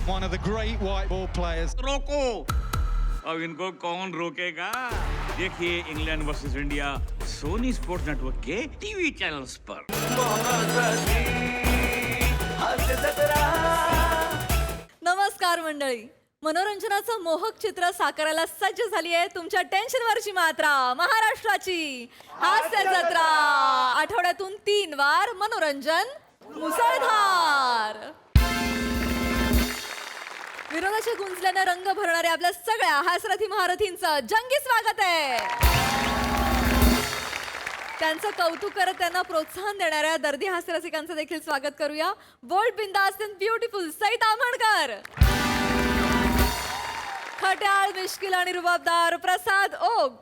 one of the great white ball players. रोको, अब इनको कौन रोकेगा? देखिए England versus India Sony Sports Network के टीवी चैनल्स पर। नमस्कार मंडळी, मनोरंजनाचं मोहक चित्र साकारायला सज्ज झाली आहे तुमच्या टेन्शनवरची मात्रा महाराष्ट्राची हास्य जत्रा. आठवड्यातून 3 वार मनोरंजन मुसळधार. विनोदाच्या गुंजल्याने रंग भरणाऱ्या आपल्या सगळ्या हास्यरथी महारथींचं जंगी स्वागत आहे. त्यांचं कौतुक करत त्यांना प्रोत्साहन देणाऱ्या दर्दी हास्यरसिकांचं देखील स्वागत करूया. बोल्ड, बिंदास अँड ब्युटिफुल सईद आमणकर, खट्याळ, मिश्किल आणि रुबाबदार प्रसाद ओग.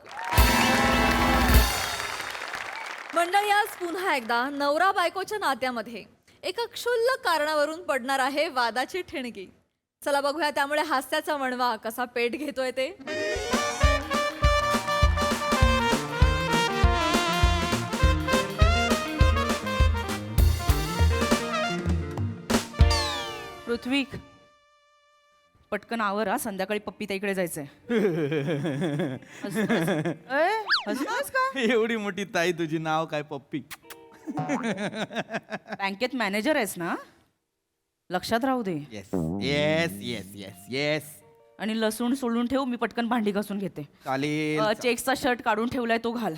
मंडळी, आज पुन्हा एकदा नवरा बायकोच्या नात्यामध्ये एका क्षुल्लक कारणावरून पडणार आहे वादाची ठिणगी. चला बघूया त्यामुळे हास्याचा वणवा कसा पेट घेतोय ते. ऋत्विक, पटकन आवर हा, संध्याकाळी पप्पी ताईकडे जायचंय. हसतोस का? एवढी मोठी ताई तुझी, नाव काय पप्पी? बँकेत मॅनेजर आहेस ना, लक्षात राहू दे. Yes yes yes yes yes. आणि लसूण सोडून ठेव, मी पटकन भांडी घासून घेते. चालेल चेक्सचा शर्ट काढून ठेवलाय तो घाल.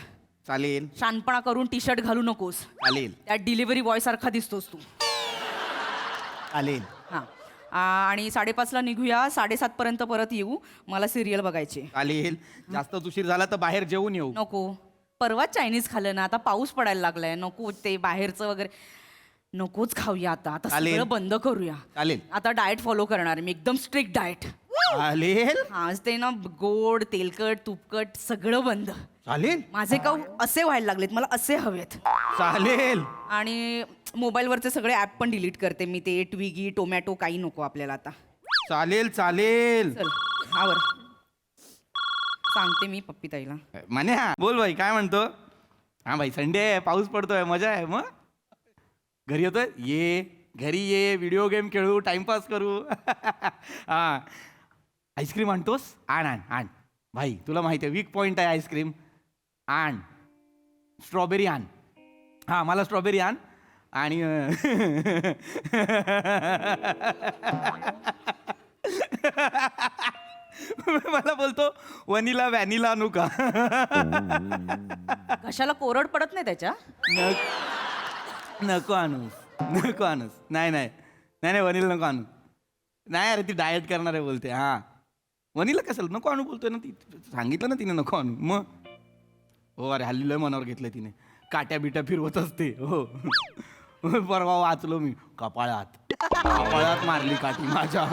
चालेल शानपणा करून टी शर्ट घालू नकोस, चालेल त्यात डिलिव्हरी बॉय सारखा दिसतोस तू. चालेल. हा, आणि 5:30ला निघूया, 7:30 पर्यंत परत येऊ, मला सिरियल बघायची. चालेल. जास्त उशीर झाला तर बाहेर जेवून येऊ. नको, परवा चायनीज खाल्लं ना, आता पाऊस पडायला लागलाय, नको ते बाहेरचं वगैरे नकोच खाऊया. आता आता चालेल. सगळं बंद करूया. चालेल आता डाएट फॉलो करणार मी, एकदम स्ट्रिक्ट डाएट. चालेल आज ते ना गोड, तेलकट, तुपकट सगळं बंद. चालेल माझे काऊ असे व्हायला लागलेत, मला असे हवेत. चालेल. आणि मोबाईलवरचे सगळे ॲप पण डिलीट करते मी, ते ट्विगी, टोमॅटो काही नको आपल्याला आता. चालेल चालेल. चल आवर, सांगते मी पप्पी ताईला. म्हणे हा, बोल भाई, काय म्हणतो? हा भाई, संडे आहे, पाऊस पडतोय, मजा आहे. मग घरी येतोय? ये घरी ये, व्हिडिओ गेम खेळू, टाइमपास करू. हा, आईस्क्रीम आणतोस? आण आण आण भाई, तुला माहिती आहे वीक पॉईंट आहे आईस्क्रीम. आण स्ट्रॉबेरी आण. हां, मला स्ट्रॉबेरी आण. आणि मला बोलतो वनिला व्हॅनिला आणू का? कशाला कोरड पडत नाही त्याच्या? नको आणूस, नको आणूस. नाही नाही नाही नाही, वनिला नको आणू. नाही अरे, ती डाएट करणार आहे बोलते. हां, वनिला कशाला नको आणू बोलतोय ना, ती सांगितलं ना तिने नको आणू. मग हो, अरे हल्ली लय मनावर घेतलं तिने, काट्या बिट्या फिरवत असते. हो, परवा वाचलो मी, कपाळात मारली काठी माझ्या.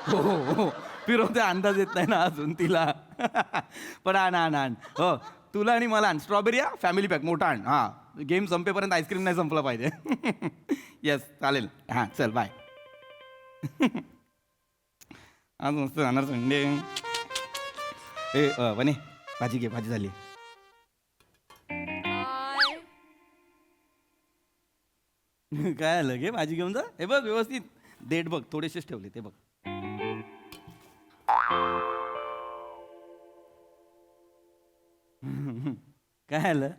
हो हो, फिरवते, अंदाज येत नाही ना अजून तिला. पण आण आण आण. हो, तुला आणि मला आण. स्ट्रॉबेरी फॅमिली पॅक मोठा आण. हां, गेम संपेपर्यंत आईस्क्रीम नाही संपलं पाहिजे. येस चालेल. हां चल बाय. आज मस्त जाणार संडे. ए वने, भाजी घे, भाजी झाली. काय आलं घे, भाजी घेऊन जा. हे बघ व्यवस्थित देठ बघ, थोडेसेच ठेवले ते बघ. काय आलं?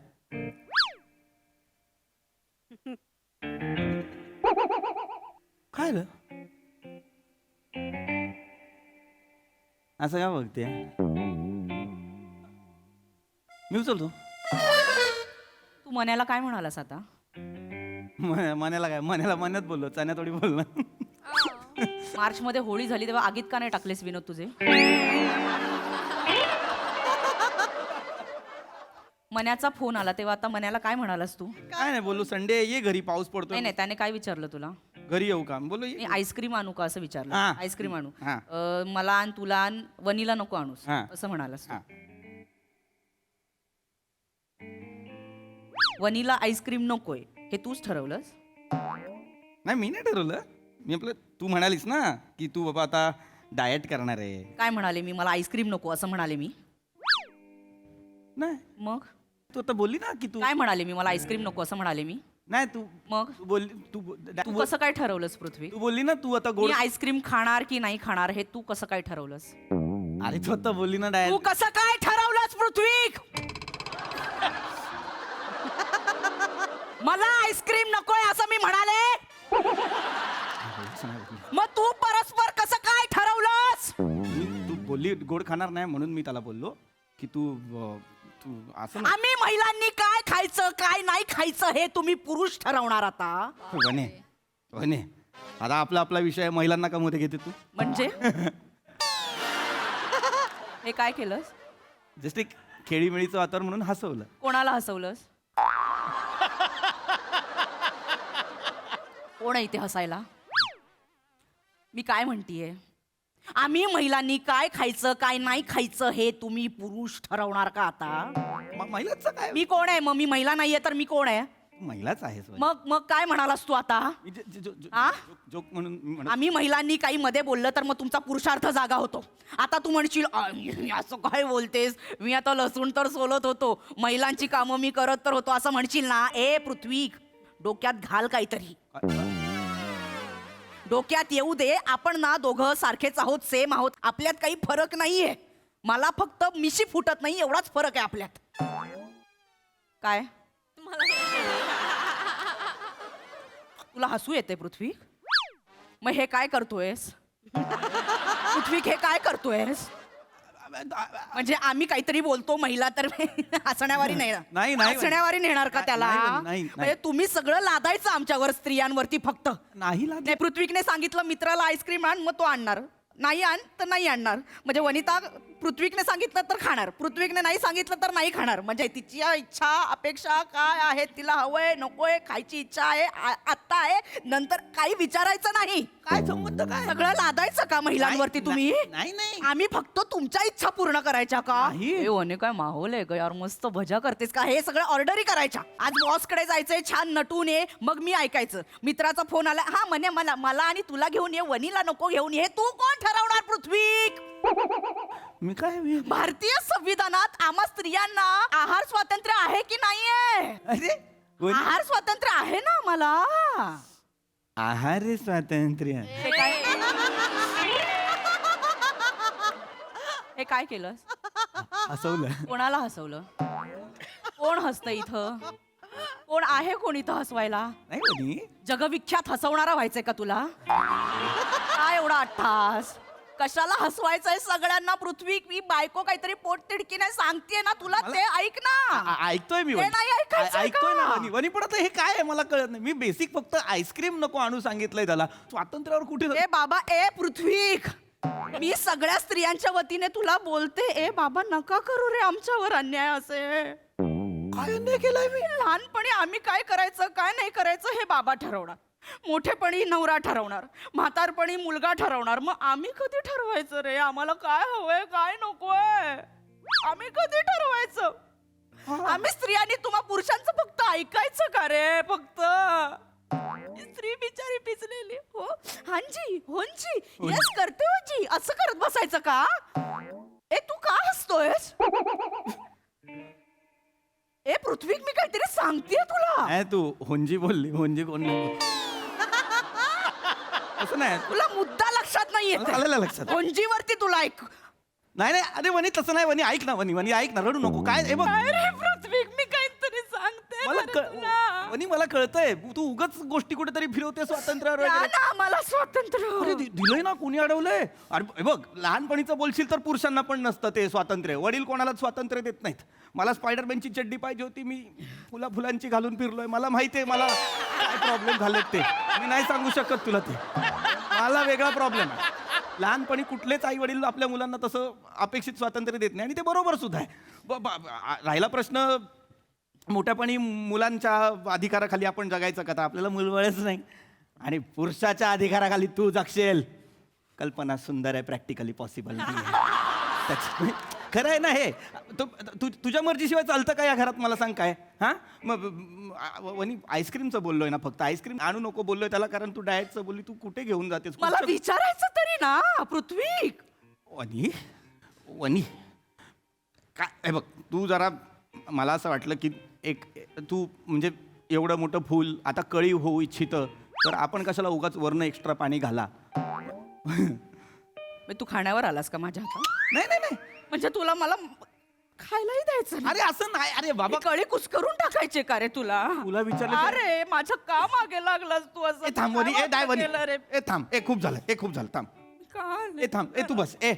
काय आलं? असं का बघते? मी उचलतो. तू मन्याला काय म्हणालास आता? मण्याला काय, मण्याला मण्यात बोललो, चण्या थोडी बोललो. मार्च मध्ये होळी झाली तेव्हा आगीत का नाही टाकलेस विनोद तुझे? मन्याचा फोन आला तेव्हा आता मन्याला काय म्हणालास तू? काय नाही बोललो, संडे ये घरी, पाऊस पडतो. नाही नाही, त्याने काय विचारलं तुला? घरी येऊ का बोललो. मी आईस्क्रीम आणू का असं विचारलं. हां. आईस्क्रीम आणू. हां. मला आण, तुला आण, वनीला नको आणूस हां. असं म्हणालास तू. हां. वनीला आईस्क्रीम नकोय हे तूच ठरवलंस? नाही, मी नाही ठरवलं. मी आपलं, तू म्हणालीस ना की तू बाबा आता डाएट करणार आहे. काय म्हणाले मी? मला आईस्क्रीम नको असं म्हणाले मी? नाही, मग तू आता बोलली ना की तू काय म्हणाले मी? मला आईस्क्रीम नको असं म्हणाले मी? नाही तू मग? तू बोलली तू कसं काय ठरवलंस पृथ्वी? तू बोलली ना तू आता गोड मी आईस्क्रीम खाणार की नाही खाणार हे तू कसं काय ठरवलंस? अरे तू आता बोलली ना तू डायरेक्ट कसं काय ठरवलंस पृथ्वी? मला आईस्क्रीम नकोय असं मी म्हणाले. मग तू परस्पर कसं काय ठरवलंस? तू बोलली गोड खाणार नाही म्हणून मी त्याला बोललो की तू तू असं नाही. आम्ही महिलांनी काय खायचं काय नाही खायचं हे तुम्ही पुरुष ठरवणार आता. वने वने आता आपला आपला विषय आहे, महिलांना का मध्ये घेते तू? म्हणजे हे काय केलंस? जस्ट एक खेळीमेळीचं वातावरण म्हणून हसवलं. कोणाला हसवलंस? कोण आहे इथे हसायला? मी काय म्हणतीये, आम्ही महिलांनी काय खायचं काय नाही खायचं हे तुम्ही पुरुष ठरवणार का आता? महिलाचं काय? मी कोण आहे मग? मी महिला नाहीये तर मी कोण आहे? महिलाच आहेस वने. मग मग काय म्हणालास तू आता? मी आ? जोक म्हणून मी म्हणत आम्ही महिलांनी काही मध्ये बोललं तर मग तुमचा पुरुषार्थ जागा होतो. आता तू म्हणशील असं काय बोलतेस, मी आता लसूण तर सोलत होतो, महिलांची कामं मी करत तर होतो असं म्हणशील ना. ए पृथ्वी, डोक्यात घाल काहीतरी. डोक्यात येऊ दे, आपण ना दोघं सारखेच आहोत, सेम आहोत, आपल्यात काही फरक नाहीये. मला फक्त मिशी फुटत नाही एवढाच फरक आहे आपल्यात. काय तुला हसू येते पृथ्वी? मग हे काय करतोयस पृथ्वी? हे काय करतोयस? म्हणजे आम्ही काहीतरी बोलतो महिला तर हसण्यावारी नाही नाही, नाही. हसण्यावारी नेणार का त्याला? नाही, नाही. म्हणजे तुम्ही सगळं लादायचं आमच्यावर स्त्रियांवरती फक्त. नाही नाही, पृथ्वीकने सांगितलं मित्राला आईस्क्रीम आण, मग तो आणणार. नाही आण तर नाही आणणार. म्हणजे वनिता पृथ्वीकने सांगितलं तर खाणार, पृथ्वीकने नाही सांगितलं तर नाही खाणार. म्हणजे तिची इच्छा अपेक्षा काय आहे, तिला हवंय नकोय, खायची इच्छा आहे आत्ता आहे, नंतर काही विचारायचं नाही. काय संबंध काय? सगळं लादायचं का महिलांवरती तुम्ही? नाही नाही आम्ही फक्त तुमच्या इच्छा पूर्ण करायच्या का? नाही. हे वने काय माहोल आहे ग यार, मस्त भजा करतेस का? हे सगळं ऑर्डरही करायच्या. आज बॉसकडे जायचंय, छान नटून ये, मग मी ऐकायचं. मित्राचा फोन आला, हा म्हणे मला मला आणि तुला घेऊन ये, वनीला नको घेऊन ये. तू कोण ठरवणार पृथ्वी? मी काय भारतीय संविधानात आम्हा स्त्रियांना आहार स्वातंत्र्य आहे की नाहीये? अरे वने, आहार स्वातंत्र्य आहे ना आम्हाला. आहार स्वातंत्र्य. हे काय हे काय केलंस? हसवलं. कोणाला हसवलं? कोण हसतं इथं? कोण आहे कोण इथं हसवायला? नाही वनी, जगविख्यात हसवणारा व्हायचंय का तुला? काय एवढा अट्टास? कशाला हसवायचंय सगळ्यांना पृथ्वी? मी बायको काहीतरी पोटतिडकीने सांगतेय ना तुला, ते ऐक ना. ऐकतोय मी ते वनी. नाही ऐकायचंय ऐकतोय का? ना वनी. वनी पण आता हे काय आहे मला कळत नाही. मी बेसिक फक्त आईस्क्रीम नको आणू सांगितलंय त्याला. स्वातंत्र्यावर कुठे ए बाबा, ए पृथ्वी, मी सगळ्या स्त्रियांच्या वतीने तुला बोलते. ए बाबा, नका करू रे आमच्यावर अन्याय असे. काय अन्याय केलाय मी? लहानपणी आम्ही काय करायचं काय नाही करायचं हे बाबा ठरवणार, मोठेपणी नवरा ठरवणार, म्हातारपणी मुलगा ठरवणार. मग आम्ही कधी ठरवायचं रे आम्हाला काय हवंय काय नकोय? आम्ही कधी ठरवायचं? आम्ही स्त्रियांनी तुम्हा पुरुषांचं फक्त ऐकायचं का रे? फक्त स्त्री बिचारी पिचलेली. हो हांजी होंजी यस करते हो जी, असं करत बसायचं का? ए तू का हसतोयस? ए पृथ्वी, मी काहीतरी सांगतेय तुला. नाही तू होंजी बोलली. होंजी कोण नाही. असं नाही. तुला मुद्दा लक्षात नाही आलेलं येत. लक्षात. होंजीवरती तुला ऐक. नाही नाही अरे वनी तसं नाही. वनी ऐक ना. वनी वनी ऐक ना, रडू नको. काय हे बघ, काय रे पृथ्वी, मी काहीतरी सांगते मला ना रे तुला. वनी मला कळतंय तू उगाच गोष्टी कुठेतरी फिरवते स्वातंत्र्यावर द्या वगैरे. ना आम्हाला स्वातंत्र्य. अरे दिलंय ना, कोणी अडवलंय? अरे हे बघ, लहानपणीचं बोलशील तर पुरुषांना पण नसतं ते स्वातंत्र्य. वडील कोणालाच स्वातंत्र्य देत नाहीत. मला स्पायडरमॅनची चड्डी पाहिजे होती, मी फुलांची घालून फिरलोय. मला माहितीये मला काय प्रॉब्लेम झालेत ते. मी नाही सांगू शकत तुला ते. मला वेगळा प्रॉब्लेम आहे. लहानपणी कुठलेच आई वडील आपल्या मुलांना तसं अपेक्षित स्वातंत्र्य देत नाही आणि ते बरोबर सुद्धा आहे. राहिला प्रश्न मोठ्यापणी मुलांच्या अधिकाराखाली आपण जगायचं का? तर आपल्याला मुलबळच नाही आणि पुरुषाच्या अधिकाराखाली तू जगशील. कल्पना सुंदर आहे, प्रॅक्टिकली पॉसिबल नाही. खरं आहे ना हे? तुझ्या मर्जीशिवाय चालतं का या घरात? मला सांग काय. हां मग वनी आईस्क्रीमचं बोललोय ना फक्त. आईस्क्रीम आणू नको बोललोय त्याला, कारण तू डाएटचं बोलली. तू कुठे घेऊन जातेस? मला विचारायचं तरी ना पृथ्वी. वनी वनी काय हे बघ, तू जरा मला असं वाटलं की तू म्हणजे एवढं मोठं फूल आता कळी होऊ इच्छितं तर आपण कशाला उगाच वरनं एक्स्ट्रा पाणी घाला. मग तू खाण्यावर आलास का माझ्या हातात? नाही नाही नाही म्हणजे तुला मला खायलाही द्यायचं नाही? अरे असं नाही. अरे बाबा ही कळी कुस्करून टाकायचे का रे तुला? तुला विचारलं तर- अरे माझं का मागे लागलास तू असं? ए थांब वनी, काय ए डाय वनी, केलं रे? ए थांब, ए खूप झालं, ए खूप झालं, थांब, का ए थांब, ए तू बस, ए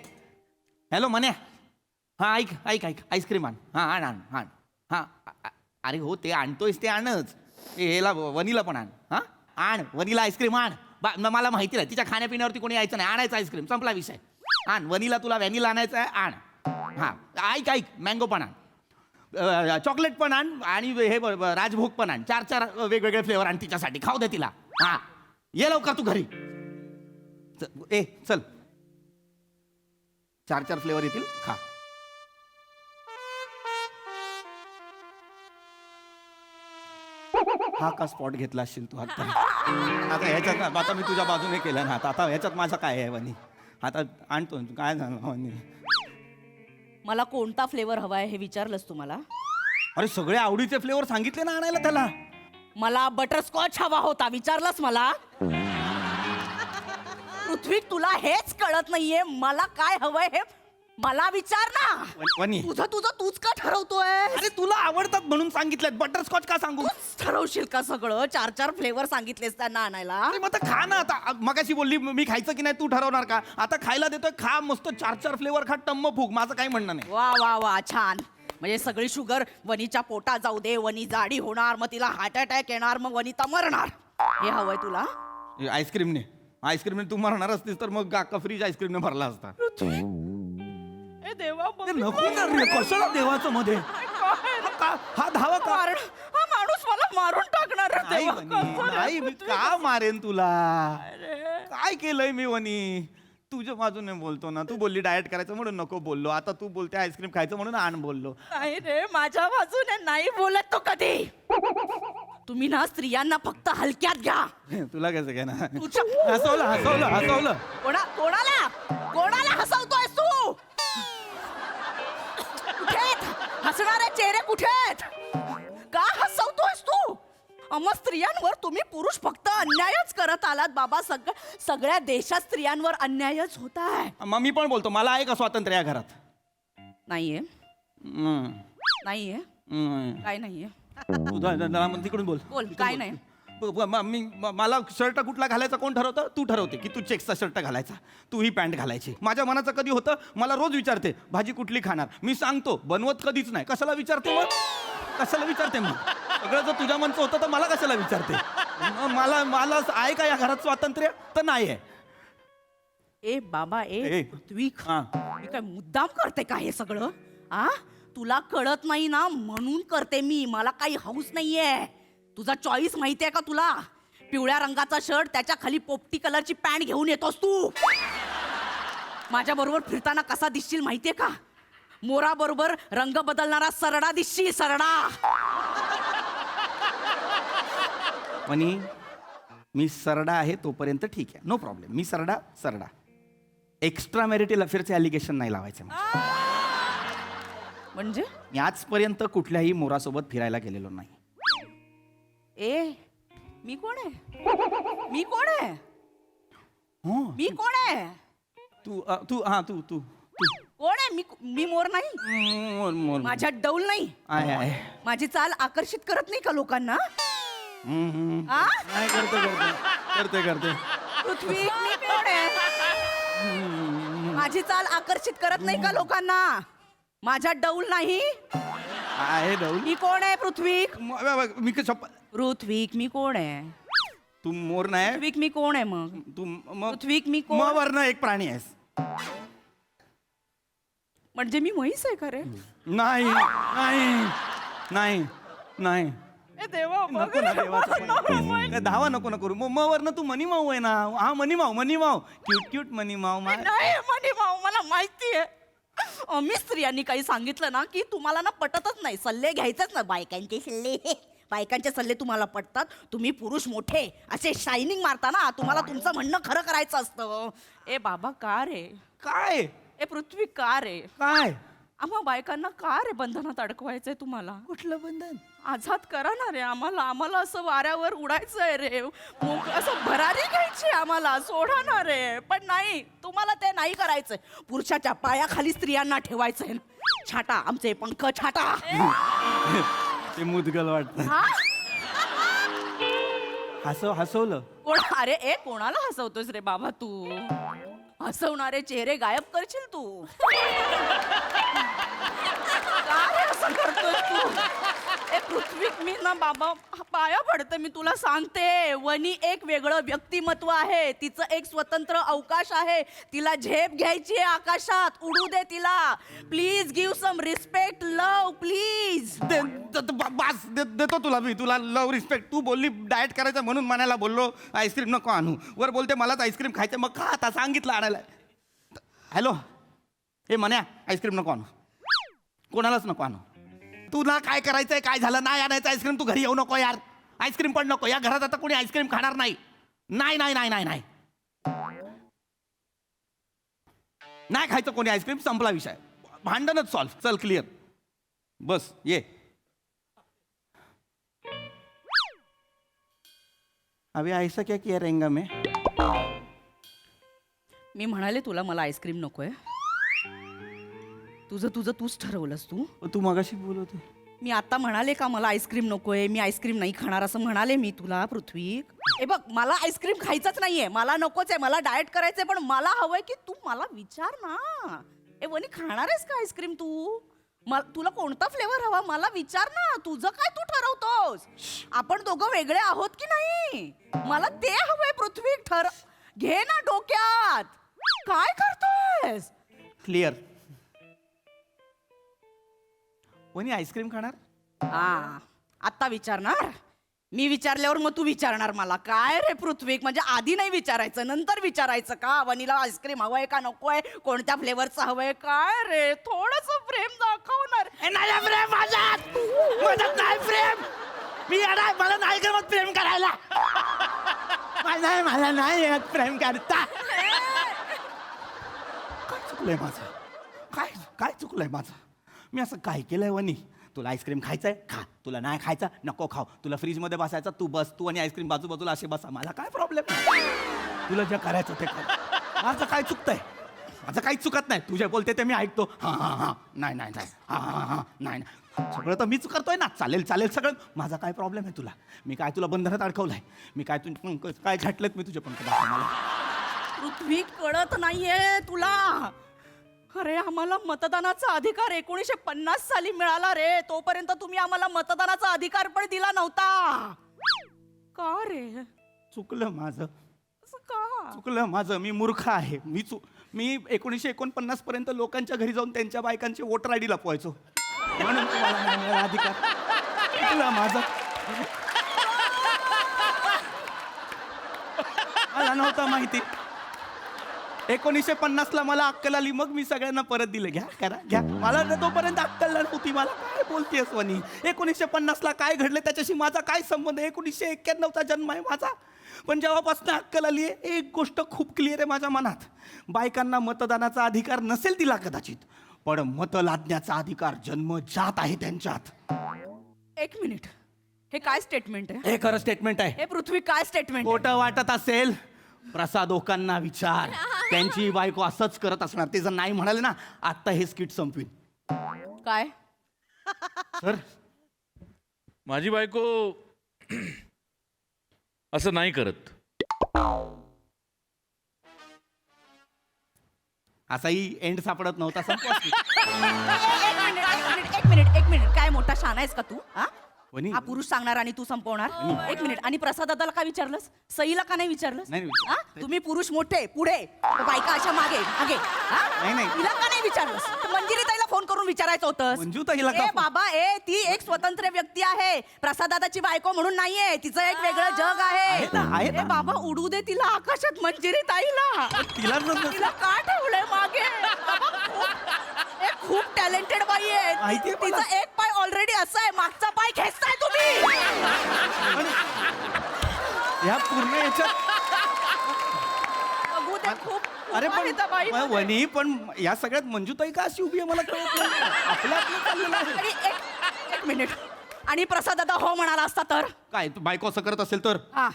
हॅलो मन्या, हा ऐक ऐक ऐक आईस्क्रीम आण, हा आण आण आण, हा अरे हो ते आणतोयस ते आणच, ए ह्याला वनीला पण आण, हा आण वनीला आईस्क्रीम आण. मला माहिती नाही तिच्या खाण्यापिण्यावरती कोणी यायचं नाही, आणायचं आईस्क्रीम, संपला विषय. आण वनीला, तुला व्हॅनिला आणायचं आहे आण. हा ऐक ऐक मँगो पण आण, चॉकलेट पण आण आणि हे राजभोग पण आण, 4 वेगवेगळे फ्लेवर आण तिच्यासाठी, खाऊ दे तिला. हा ये लवकर तू घरी. ए चल 4 फ्लेवर येतील, खा. हा का स्पॉट घेतला असशील तू आता? आता ह्याच्यात आता मी तुझ्या बाजूने केलं ना, आता ह्याच्यात माझं काय आहे वनी? आता आणतो काय झालं वनी? मला कोणता फ्लेवर हवा आहे हे विचारलंस तुम्हाला? अरे सगळे आवडीचे फ्लेवर सांगितले ना आणायला त्याला. मला बटरस्कॉच हवा होता, विचारलंस मला? पृथ्वी तुला हेच कळत नाहीये मला काय हवंय हे? मला विचार ना. वनी तुझं तूच का ठरवतोय? अरे तुला आवडतात म्हणून सांगितलेत, बटरस्कॉच का सांगू? तूच ठरवशील का सगळं? 4 फ्लेवर सांगितलेस त्यांना आणायला. अरे मग आता खा ना. आता मगाशी बोलली मी खायचं की नाही तू ठरवणार का? आता खायला देतोय, खा मस्त 4 फ्लेवर खा, टम्म फूक, माझं काही म्हणणं नाही. वा वा वा छान. म्हणजे सगळी शुगर वनीच्या पोटात जाऊ दे, वनी जाडी होणार, मग तिला हार्ट अटॅक येणार, मग वनिता मरणार, हे हवंय तुला? आईस्क्रीमने तू मरणार असतीस तर मग गाका फ्रीज आईस्क्रीमने भरला असता. ए देवा, ते नको ना रे, कशाला देवाचं मध्ये हा धावा का? हा माणूस मला मारून टाकणार रे नाही देवा. वनी, कसं रे? नाही मी का मारेन तुला? काय केलंय मी वनी? तुझ्या बाजूने बोलतो ना, तू बोलली डाएट करायचं म्हणून नको बोललो, आता तू बोलते आईस्क्रीम खायचं म्हणून आण बोललो. नाही रे, माझ्या बाजूने नाही बोलत तो कधी. तुम्ही ना स्त्रियांना फक्त हलक्यात घ्या. तुला कसं काय ना? तुझ्या- हसवलं कोणाला हसवतोय तू? कुठेत हसणारे चेहरे, कुठेत? का हसवतोयस तू? मग स्त्रियांवर तुम्ही पुरुष फक्त अन्यायच करत आलात बाबा. सगळ्या देशात स्त्रियांवर अन्यायच होत आहे. मग मी पण बोलतो, मला आहे का स्वातंत्र्य या घरात? नाहीये. हम्म. नाहीये. हम्म. काय नाहीये? तिकडून बोल. बोल, काय नाही? मला शर्ट कुठला घालायचा कोण ठरवतं? तू ठरवते की तू चेक्सचा शर्ट घालायचा, तू ही पॅन्ट घालायची. माझ्या मनाचं कधी होतं, मला रोज विचारते भाजी कुठली खाणार, मी सांगतो बनवत कधीच नाही. कशाला विचारते मग? सगळं जर तुझ्या मनचं होतं तर मला कशाला विचारते? मला आहे का या घरात स्वातंत्र्य? तर नाही आहे. ए बाबा, ए. पृथ्वी, हा. मी काय मुद्दाम करते का हे सगळं? आ तुला कळत नाही ना म्हणून करते मी. मला काही हौस नाहीये. तुझा चॉईस माहितीये का तुला? पिवळ्या रंगाचा शर्ट, त्याच्या खाली पोपटी कलरची पॅन्ट घेऊन येतोस तू. माझ्या बरोबर फिरताना कसा दिसशील माहितीये का? मोरा बरोबर रंग बदलणारा सरडा दिसशील, सरडा. वनी मी सरडा आहे तोपर्यंत ठीक आहे, नो प्रॉब्लेम. मी सरडा. एक्स्ट्रा मॅरिटल अफेअरचे ॲलिगेशन नाही लावायचे मला. म्हणजे मी आजपर्यंत कुठल्याही मोरासोबत फिरायला गेलेलो नाही. मी कोण आहे? हो मी कोण आहे? तू कोण आहे? मी मोर नाही. मोर माझ्या डौल नाही. आहे माझी चाल आकर्षित करत नाही का लोकांना? आ? नाही करते पृथ्वी, मी कोण आहे? माझी चाल आकर्षित करत नाही का लोकांना? माझ्या डौल नाही. आहे डौल. मी कोण आहे पृथ्वी? मी पृथ्वी, मी कोण आहे? तू मोर नाही. पृथ्वी, मी कोण आहे मग? तू पृथ्वी, मी कोण? वरनं एक प्राणी आहेस. म्हणजे मी म्हैस आहे का रे? नाही. ए देवा, नको ना देवाचं. धावा नको ना करू. म वरनं तू मनीमाऊ आहे ना. हा मनीमाऊ क्यूट मनीमाऊ. नाही मनी भाऊ, मला माहितीये. मी स्त्रियांनी काही सांगितलं ना की तुम्हाला ना पटतच नाही. सल्ले घ्यायचेच ना, बायकांचे सल्ले तुम्हाला पटतात. तुम्ही पुरुष मोठे असे शायनिंग मारता ना, तुम्हाला तुमचं म्हणणं खरं करायचं असतं. ए बाबा, का रे? काय? ए पृथ्वी, का रे? काय? आम्हा बायकांना का रे बंधनात अडकवायचंय तुम्हाला? कुठलं बंधन? आझाद करा ना रे आम्हाला असं वाऱ्यावर उडायचंय रे, असं भरारी घ्यायची आम्हाला, सोडा ना रे. पण नाही, तुम्हाला ते नाही करायचंय. पुरुषाच्या पायाखाली स्त्रियांना ठेवायचंय. छाटा आमचे पंख छाटा. ते मुदगल वाटतं. हा? हसवलं. अरे कोणाला हसवतोस रे बाबा तू? हसवणारे चेहरे गायब करशील तू. काय असं करतोय तू? ए पृथ्वी, मी ना बाबा पाया पडते, मी तुला सांगते. वनी एक वेगळं व्यक्तिमत्व आहे, तिचं एक स्वतंत्र अवकाश आहे. तिला झेप घ्यायची आहे आकाशात, उडू दे तिला. Please give some respect, love please. बास देतो तुला मी, तुला लव रिस्पेक्ट. तू बोलली डाएट करायचं म्हणून म्हणायला बोललो आईस्क्रीम नको आणू. वर बोलते मलाच आईस्क्रीम खायचं, मग का आता सांगितलं आणायला. हॅलो, हे म्हण्या आईस्क्रीम नको आणू, कोणालाच नको आणू. तुला काय करायचंय, काय झालं नाही आणायचं आईस्क्रीम, तू घरी येऊ नको यार. आईस्क्रीम पण नको, या घरात आता कोणी आईस्क्रीम खाणार नाही. नाही नाही नाही नाही नाही नाही खायचं कोणी आईस्क्रीम, संपला विषय, भांडणच सॉल्व. चल क्लिअर, बस ये. अभी ऐसा क्या किया रहेगा मैं? मी म्हणाले तुला मला आईस्क्रीम नकोय. तुझं तूच ठरवलंस तू. तू मगाशी बोलत होती. मी आता म्हणाले का मला आईस्क्रीम नकोय, मी आईस्क्रीम नाही खाणार असं म्हणाले मी तुला पृथ्वी? ए बघ, मला आईस्क्रीम खायचंच नाहीये, मला नकोच आहे, मला डाएट करायचंय. पण मला हवंय की तू मला विचार ना. ए वनी, खाणार आहेस का आईस्क्रीम तू? तुला कोणता फ्लेवर हवा मला विचार ना. तुझं काय तू ठरवतोस? आपण दोघं वेगळे आहोत की नाही? मला ते हवंय पृथ्वी. घे ना डोक्यात. काय करतोयस? क्लिअर. कोणी आईस्क्रीम खाणार? हा, आता विचारणार. मी विचारल्यावर मग तू विचारणार मला. काय रे पृथ्वी, म्हणजे आधी नाही विचारायचं, नंतर विचारायचं का वनीला आईस्क्रीम हवंय का नकोय, कोणत्या फ्लेवरचं हवंय? काय रे, थोडस प्रेम दाखवणार. प्रेम माझ्यात नाही प्रेम. मी येणार, मला नाही गमत प्रेम करायला. मला नाही येत प्रेम करता. काय चुकलंय माझं? काय चुकलंय माझं? मी असं काय केलंय वनी? तुला आईस्क्रीम खायचंय खा, तुला नाही खायचं नको खाऊ. तुला फ्रीजमध्ये बसायचं, तू बस, तू आणि आईस्क्रीम बाजूला असे बसा, मला काय प्रॉब्लेम नाही. तुला जे करायचं ते कर. माझं काय चुकतंय? माझं काही चुकत नाही. तुझे बोलते ते मी ऐकतो. हां नाही नाही नाही हां नाही सगळं तर मीच करतोय ना. चालेल सगळं. माझा काय प्रॉब्लेम आहे तुला? मी काय तुला बंधनात अडकवलंय? मी काय काय घातलेत मी तुझे पण मला? पृथ्वी, कळत नाहीये तुला? अरे आम्हाला मतदानाचा अधिकार 1950 साली मिळाला रे. तोपर्यंत तुम्ही आम्हाला मतदानाचा अधिकार पण दिला नव्हता. का रे? चुकलं माझं. असं का? चुकलं माझं. मी मूर्ख आहे. मी 1949 पर्यंत लोकांच्या घरी जाऊन त्यांच्या बायकांचे वोटर आयडी लपवायचो, म्हणून तुम्हाला नाही मिळाला अधिकार. चुकलं माझं. मला नव्हतं माहिती. 1950 ला मला अक्कल आली, मग मी सगळ्यांना परत दिले. घ्या करा घ्या. मला तोपर्यंत अक्कल नव्हती. मला काय बोलतेस वनी? 1950 ला काय घडलं त्याच्याशी माझा काय संबंध? 1991 चा जन्म आहे माझा. पण जेव्हापासून अक्कल आली आहे, एक गोष्ट खूप क्लिअर आहे माझ्या मनात. बायकांना मतदानाचा अधिकार नसेल दिला कदाचित, पण मत लादण्याचा अधिकार जन्मजात आहे त्यांच्यात. एक मिनिट, हे काय स्टेटमेंट आहे? हे खरं स्टेटमेंट आहे. हे पृथ्वी काय स्टेटमेंट? खोटं वाटत असेल प्रसाद ओकांना विचार. त्यांची बायको असंच करत असणार. ते जर नाही म्हणाले ना, आता हे स्किट संपवीन. काय? सर, माझी बायको असं नाही करत. असाही एंड सापडत नव्हता. एक मिनिट, काय मोठा शाना आहेस का तू? वनी, हा पुरुष सांगणार आणि तू संपवणार? एक मिनिट. आणि प्रसाद दादाला काय विचारलंस? सईला का नाही विचारलंस? नाही. तुम्ही पुरुष मोठे पुढे, बायका अशा मागे मागे. नाही. तिला का नाही विचारलंस? मंजिरी ताईला फोन करून विचारायचं होतं. मंजू ताईला का? ए बाबा, ती एक स्वतंत्र व्यक्ती आहे. प्रसाद दादाची बायको म्हणून नाहीये. तिचं एक वेगळं जग आहे ना. ए बाबा, उडू दे तिला आकाशात मंजिरी ताईला. तिला का ठेवलंय मागे? खूप टॅलेंटेड बाई आहे. तिचा एक पाय ऑलरेडी असा आहे, मागचा पाय खेचताय तुम्ही. या पूर्ण याच्यात बघू दे. खूप अरे वनिताबाई पण वनी पण या सगळ्यात मंजूताई का अशी उभी आहे मला कळत नाही. आपलं चाललेलं आहे. आणि एक मिनिट आणि प्रसाद आता हो म्हणाला असता तर काय तू बायको असं करत असेल तर हा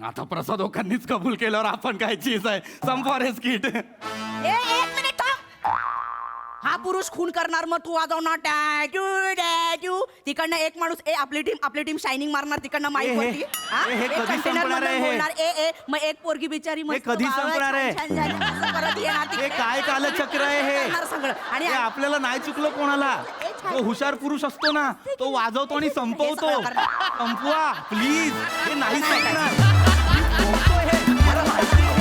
आता प्रसाद ओकांनीच कबूल केल्यावर आपण काय चीज आहे संपवा रे स्किट. एक मिनिट थांब. हा पुरुष खून करणार मग तू वाजवणार टॅटू टॅटू तिकडनं एक माणूस आपली टीम शायनिंग मारणार तिकडनं माईक वरती हा? हे एक कधी container संपणार आहे मधून हे? बोलणार मग एक पोरगी बिचारी मस्त कधी वावळत संपणार आहे? छान छान झाली, असं परत येणार हे तिकडे. काय कालचक्र आहे हे करणार सगळं आणि हे आपल्याला नाही चुकलं कोणाला जो हुशार पुरुष असतो ना तो वाजवतो आणि संपवतो. हे सगळं करणार. संपवा प्लीज हे नाही संपणार. संपतो हे. मला माहिती आहे.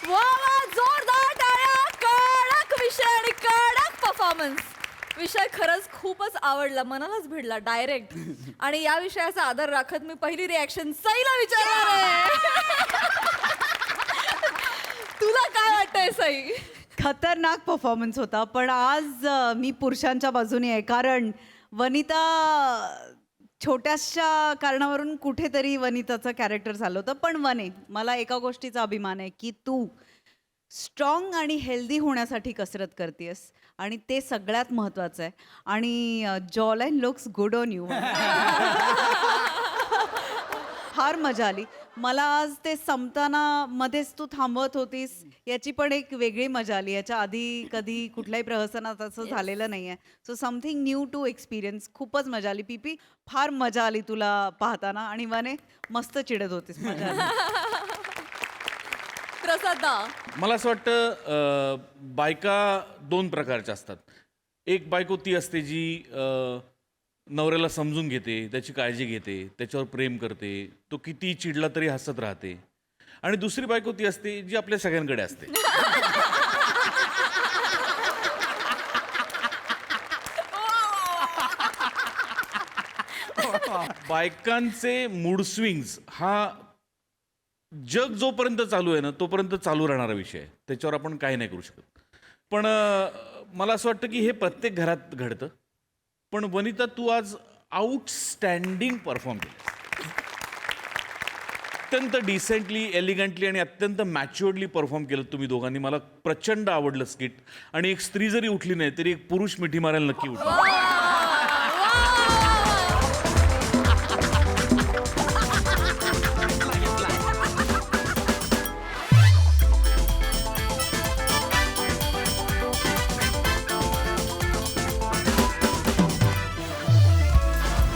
वा वा जोरदार टाळ्या कडक विषय आणि कडक परफॉर्मन्स. विषय खरंच खूपच आवडला मनालाच भिडला डायरेक्ट. आणि या विषयाचा आदर राखत मी पहिली रिॲक्शन सईला विचारणार आहे. तुला काय वाटतंय सई? खतरनाक परफॉर्मन्स होता पण आज मी पुरुषांच्या बाजूने आहे कारण वनिता छोट्याशा कारणावरून कुठेतरी वनिताचं कॅरेक्टर झालं होतं. पण वने मला एका गोष्टीचा अभिमान आहे की तू स्ट्रॉंग आणि हेल्दी होण्यासाठी कसरत करतेस आणि ते सगळ्यात महत्त्वाचं आहे. आणि jawline looks good on you. फार मजा आली मला आज. ते संपताना मध्येच तू थांबवत होतीस याची पण एक वेगळी मजा आली. याच्या आधी कधी कुठल्याही प्रहसनात असं झालेलं नाही आहे. So something new to experience. खूपच मजा आली. पीपी फार मजा आली तुला पाहताना आणि वने मस्त चिडत होतीस. मजा आली. प्रसादा मला असं वाटतं बायका दोन प्रकारच्या असतात. एक बायको ती असते जी नवऱ्याला समजून घेते, त्याची काळजी घेते, त्याच्यावर प्रेम करते, तो किती चिडला तरी हसत राहते. आणि दुसरी बायको ती असते जी आपल्या सगळ्यांकडे असते. बायकांचे मूड स्विंग्स हा जग जोपर्यंत चालू आहे ना तोपर्यंत चालू राहणारा विषय आहे. त्याच्यावर आपण काही नाही करू शकत. पण मला असं वाटतं की हे प्रत्येक घरात घडतं. पण वनिता तू आज आउटस्टँडिंग परफॉर्म केलं. अत्यंत डिसेंटली, एलिगंटली आणि अत्यंत मॅच्युअर्डली परफॉर्म केलं तुम्ही दोघांनी. मला प्रचंड आवडलं स्किट. आणि एक स्त्री जरी उठली नाही तरी एक पुरुष मिठी मारायला नक्की उठला.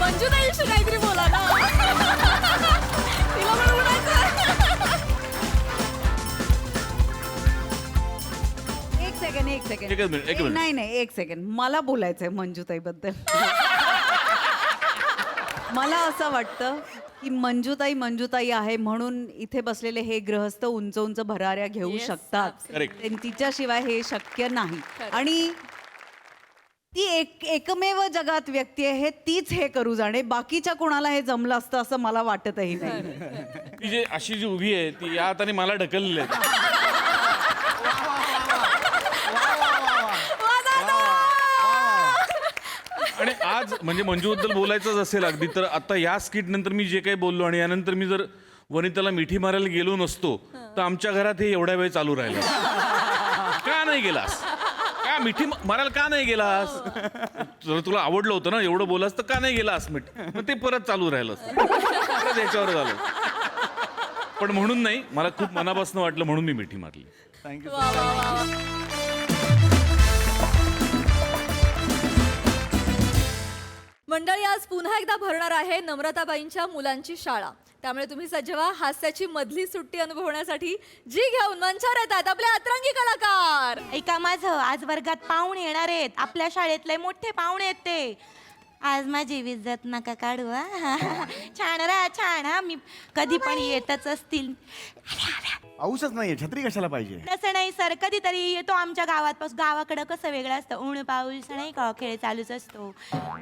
मंजुताईशी काहीतरी बोला ना. तिला पण बोलायचं. एक सेकंड नाही एक सेकंड मला बोलायचंय मंजुताईबद्दल. मला असं वाटतं की मंजुताई आहे म्हणून इथे बसलेले हे ग्रहस्थ उंच उंच भराऱ्या घेऊ Yes, शकतात. absolutely. Correct. तिच्याशिवाय हे शक्य नाही. Correct. आणि ती एकमेव जगात व्यक्ती आहे. तीच हे करू जाणे. बाकीच्या कोणाला हे जमलं असतं असं मला वाटतही नाही. ती जे अशी जी उभी आहे ती या हाताने मला ढकललेली आहे. आणि आज म्हणजे मंजूबद्दल बोलायचंच असेल अगदी तर आता या स्किट नंतर मी जे काही बोललो आणि यानंतर मी जर वनिताला मिठी मारायला गेलो नसतो तर आमच्या घरात हे एवढ्या वेळ चालू राहिलं. का नाही गेलास? का मिठी मारायला का नाही गेलास? जर तुला आवडलं होतं ना एवढं बोलास तर का नाही गेलास मिठी? मग ते परत चालू राहिलं असतं. परत याच्यावर झालं. पण म्हणून नाही, मला खूप मनापासून वाटलं म्हणून मी मिठी मारली. थँक्यू. वा वा वा. मंडळी आज पुन्हा एकदा भरणार आहे नम्रताबाईंच्या मुलांची शाळा. त्यामुळे तुम्ही सज्ज व्हा हास्याची मधली सुट्टी अनुभवण्यासाठी. जी घेऊन मंचावर येतात आपले अतरंगी कलाकार. ऐका माझं, आज वर्गात पाहुणे येणार आहेत. आपल्या शाळेतले मोठे पाहुणे आहेत ते. आज माझी इज्जत नका काढू हा. छान राहा छान हा. मी कधी पण येतच असतील. पाऊसच नाहीये छत्री कशाला पाहिजे? तसं नाही सर, कधीतरी येतो आमच्या गावात. गावाकडं कसं वेगळं असतं. ऊन पाऊस नाही का खेळ चालूच असतो.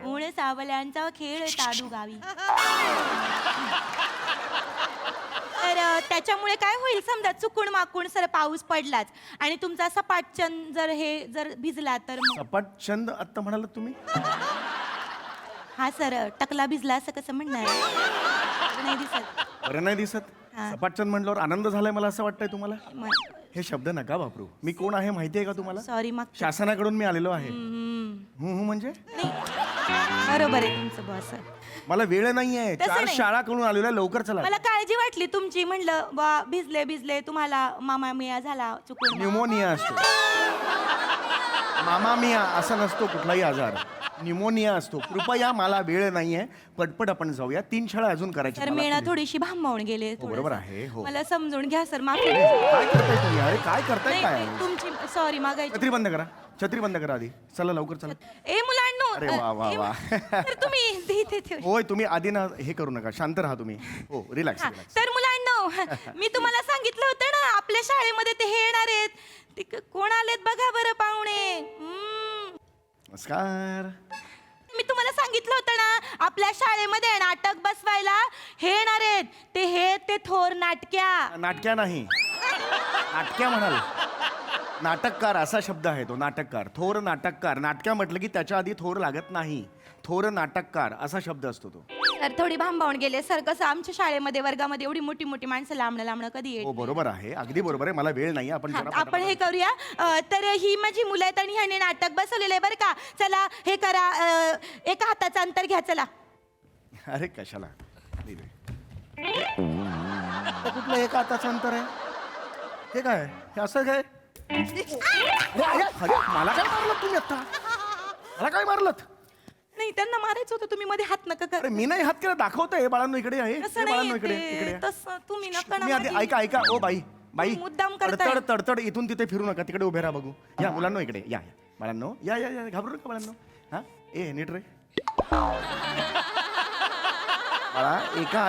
ऊन सावल्यांचा खेळ चालू गावी. तर त्याच्यामुळे काय होईल समजा चुकून माकून सर पाऊस पडलाच आणि तुमचा सपाटचन जर भिजला तर मग. सपाट छंद आत्ता म्हणालात तुम्ही? हा सर, टकला भिजला असं कसं म्हणणार? नाही दिसत. बरं नाही दिसत. सपाटचंद म्हणल्यावर आनंद झालाय मला असं वाटतंय तुम्हाला हे शब्द नका वापरू. मी कोण आहे माहिती आहे का तुम्हाला? सॉरी मग शासनाकडून मी आलेलो आहे. म्हणजे बरोबर आहे तुमचं बॉस. मला वेळ नाहीये. तसं 4 नाही. शाळा करून आलेलो आहे. लवकर चला. मला काळजी वाटली तुमची, म्हणलं बा भिजले तुम्हाला मामा मिया झाला चुकून. न्यूमोनिया असतो. मामा मिया असा नसतो कुठलाही आजार. न्यूमोनिया असतो. कृपया मला वेळ नाहीये. पटपट आपण जाऊया. 3 शाळा अजून करायच्या. तर मला मेणा तुम्ही- थोडीशी भांबावून गेले. हो, बरोबर आहे. हो. मला समजून घ्या सर, माफी. काय करताय तुम्ही? अरे काय करताय नाही, काय? नाही, तुमची सॉरी मागायची. छत्री बंद करा. छत्री बंद करा आधी. चला लवकर चला. ए मुलांनो, अरे वा, वा, वा. तर तुम्ही इथे होय तुम्ही आधी ना हे करू नका. शांत राहा तुम्ही. हो रिलॅक्स हा, रिलॅक्स. तर मुलांनो, मी तुम्हाला सांगितलं होतं ना आपल्या शाळेमध्ये ते हे येणार आहेत. ते कोण आलेत बघा बरं पाहुणे. नमस्कार. मी तुम्हाला सांगितलं होतं ना आपल्या शाळेमध्ये नाटक बसवायला हे येणार आहेत. ते थोर नाटक्या. नाटक्या नाही, नाटक्या म्हणाल. नाटककार असा शब्द आहे तो. नाटककार. थोर नाटककार. नाटक्या म्हटलं की त्याच्या आधी थोर लागत नाही. थोर नाटककार असा शब्द असतो तो. सर थोडी भांबावून गेले सर. कसं आमच्या शाळेमध्ये वर्गामध्ये एवढी मोठी मोठी माणसं लांबणं कधी येत हो बरोबर आहे. अगदी बरोबर आहे. मला वेळ नाही. आपण हा, जरा आपण हे करूया. तर ही माझी मुलं आहेत आणि ह्याने नाटक बसवलेलं आहे बरं का. चला हे करा. एका हाताचं अंतर घ्या. चला. अरे कशाला दिले? कुठलं एक हाताचं अंतर आहे? हे काय? हे असं काय? अरे मला काय मारलं तुम्ही आता? मला काय मारलं? नाही त्यांना मारायचं होतं. तुम्ही मध्ये हात नका अरे करा. मी नाही हात केला. दाखवतोय. हे बाळांनो इकडे आहे. हे तसं बाळांनो नाही इकडे इकडे ते. या. तसं तुम्ही नका ना मी आधी माझी. ऐका. ओ बाई बाई मुद्दाम करताय. तडतड तडतड इथून तिथे फिरू नका. तिकडे उभे राहा बघू. या मुलांनो इकडे या. बाळांनो या या या. घाबरू नका बाळांनो. हा ए नीट रे. बाळा एका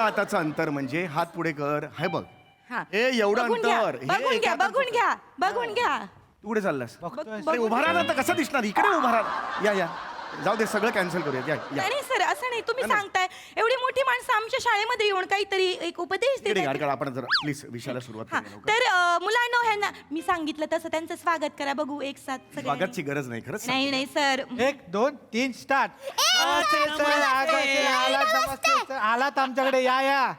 हाताचं अंतर म्हणजे हात पुढे कर. हे बघ. हा. हे एवढं बघून घ्या, अंतर. हे बघून एका घ्या, हाताचं बघून अंतर. घ्या, बघून घ्या. तू कुठे चाललास? बघून अरे उभा राहा ना. आता कसं दिसणार? इकडे उभा राहा. या या. जाऊ दे सगळं कॅन्सल करूया. या या. नाही सर असं नाही. तुम्ही सांगताय एवढी मोठी माणसं आमच्या शाळेमध्ये येऊन काहीतरी एक उपदेश इकडे देतात. गाड आपण जरा प्लीज विषयाला सुरुवात हा, करूया लवकर. तर मुलांनो ह्यांना मी सांगितलं तसं त्यांचं स्वागत करा. बघू एक साथ सगळ्यांनी. स्वागतची गरज नाही खरंच. नाही नाही सर. 1 2 3 स्टार्ट. नमस्ते सर. आलात. नमस्ते सर. आलात आमच्याकडे. या या.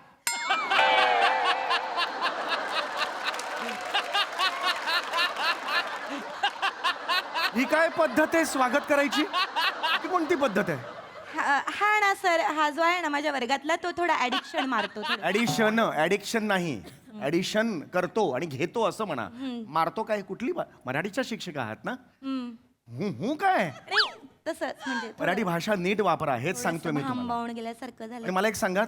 ही काय पद्धत आहे स्वागत करायची? ही कोणती पद्धत आहे? हा ना सर. हा जो आहे ना माझ्या वर्गातला तो थोडा ऍडिक्शन मारतो थोडं. ऍडिक्शन नाही. ऍडिशन करतो आणि घेतो असं म्हणा. मारतो काय? कुठली मराठीच्या शिक्षक आहात ना? हू काय? नाही तसंच म्हणजे मराठी भाषा नीट वापरा हेच सांगतोय मी तुम्हाला. भांबावून गेल्यासारखं आणि झालं. मला एक सांगा,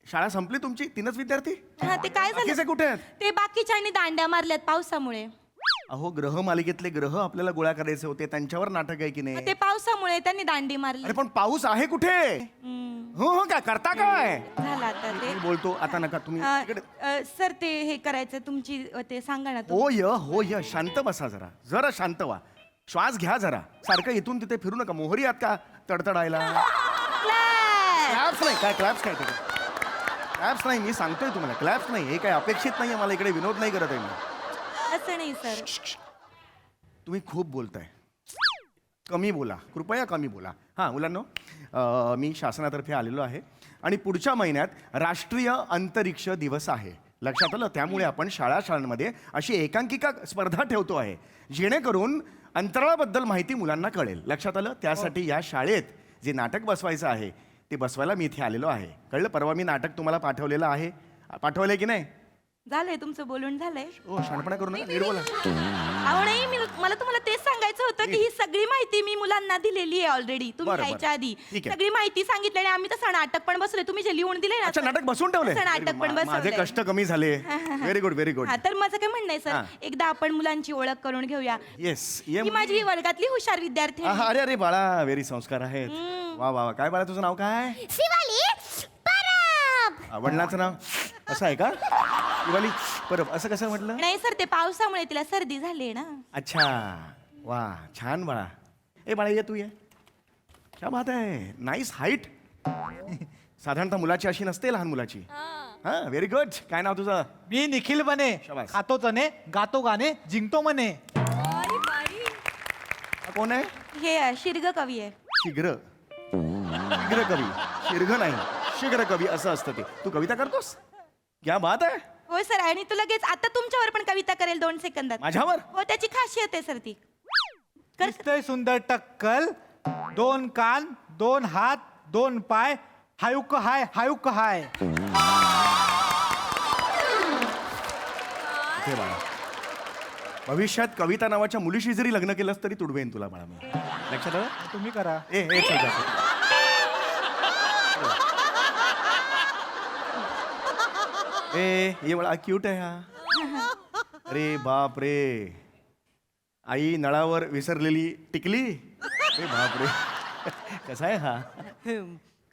शाळा संपली तुमची? 3च विद्यार्थी? हा ते काय बाकीचे झालं कुठे आहेत? ते बाकीच्यांनी दांड्या मारल्यात पावसामुळे. अहो ग्रह मालिकेतले ग्रह आपल्याला गोळा करायचे होते. त्यांच्यावर नाटक आहे की नाही? ते पावसामुळे त्यांनी दांडी मारली. अरे पण पाऊस आहे कुठे? हो हो काय करता काय? झालं आता ते. मी बोलतो आता नका तुम्ही इकडे. सर ते हे करायचं तुमची ते सांगा ना तुम्ही. हो य शांत बसा जरा शांत व्हा. श्वास घ्या जरा. सारखं इथून तिथे फिरू नका. मोहरी आहात का तडतडायला? क्लॅप्स नाही. काय क्लॅप्स काय? क्लॅप्स नाही. मी सांगतोय तुम्हाला क्लॅप्स नाही. हे काय अपेक्षित नाहीये मला. इकडे विनोद नाही करत आहे मी. असं नाही सर. तुम्ही खूप बोलताय. कमी बोला. कृपया कमी बोला. हां मुलांनो, मी शासनातर्फे आलेलो आहे आणि पुढच्या महिन्यात राष्ट्रीय अंतरिक्ष दिवस आहे. लक्षात आलं? त्यामुळे आपण शाळांमध्ये अशी एकांकिका स्पर्धा ठेवतो आहे जेणेकरून अंतराळाबद्दल माहिती मुलांना कळेल. लक्षात आलं? त्यासाठी या शाळेत जे नाटक बसवायचं आहे ते बसवायला मी इथे आलेलो आहे. कळलं? परवा मी नाटक तुम्हाला पाठवलेलं आहे. पाठवलंय की नाही? झालंय तुमचं बोलून झालंय. हो शाणपणा करू नका. नीट बोला. अहो नाही मला तुम्हाला तेच सांगायचं होतं की ही सगळी माहिती मी मुलांना दिलेली आहे ऑलरेडी. तुम्ही बरं, यायच्या आधी ठीक आहे. सगळी माहिती सांगितली आणि आम्ही तसं नाटक पण बसवले. तुम्ही जे लिहून दिले ना अच्छा नाटक बसून ठेवले. तसं नाटक पण माझे बसवलंय. कष्ट कमी झाले. Very good very good. हा तर माझं काय म्हणणं आहे हा. सर, एकदा आपण मुलांची ओळख करून घेऊया. येस ही माझी वर्गातली हुशार विद्यार्थी आहे. अरे अरे बाळा व्हेरी संस्कार आहेत. वा वा वा. काय बाळा तुझं नाव काय? वडिलांचं नाव असं आहे का? शिवाली परब. असं कसं म्हटलं? नाही सर ते पावसामुळे तिला सर्दी झाली ना. अच्छा वा छान बाळा. ए बाळा ये तू ये. क्या बात आहे. Nice height. साधारणतः मुलाची अशी नसते लहान मुलाची. हा व्हेरी गुड. काय नाव तुझं? मी निखिल बने. शाबास. खातो चणे, गातो गाणे, जिंकतो मने. हा कोण आहे? हे शीर्घ कवी आहे. शीघ्र कवी. शीर्घ नाही शीघ्र कवी असं असतं ते. तू कविता करतोस? क्या बात आहे. हो सर, आणि तू लगेच आता तुमच्यावर पण कविता करेल 2 सेकंदात. माझ्यावर? हो, त्याची खासियत आहे सर ती. कर. दिसतंय सुंदर टक्कल, 2 कान, 2 हात, 2 पाय, हायुक हाय हायुक हाय. हे बाळा, भविष्यात कविता नावाच्या मुलीशी जरी लग्न केलंस तरी तुडवेन तुला बाळा मी. लक्षात आलं? तुम्ही करा. ए चल जा. ये बळा क्यूट आहे हा. अरे बाप रे, आई नळावर विसरलेली टिकली. अरे बाप रे, कसा आहे हा?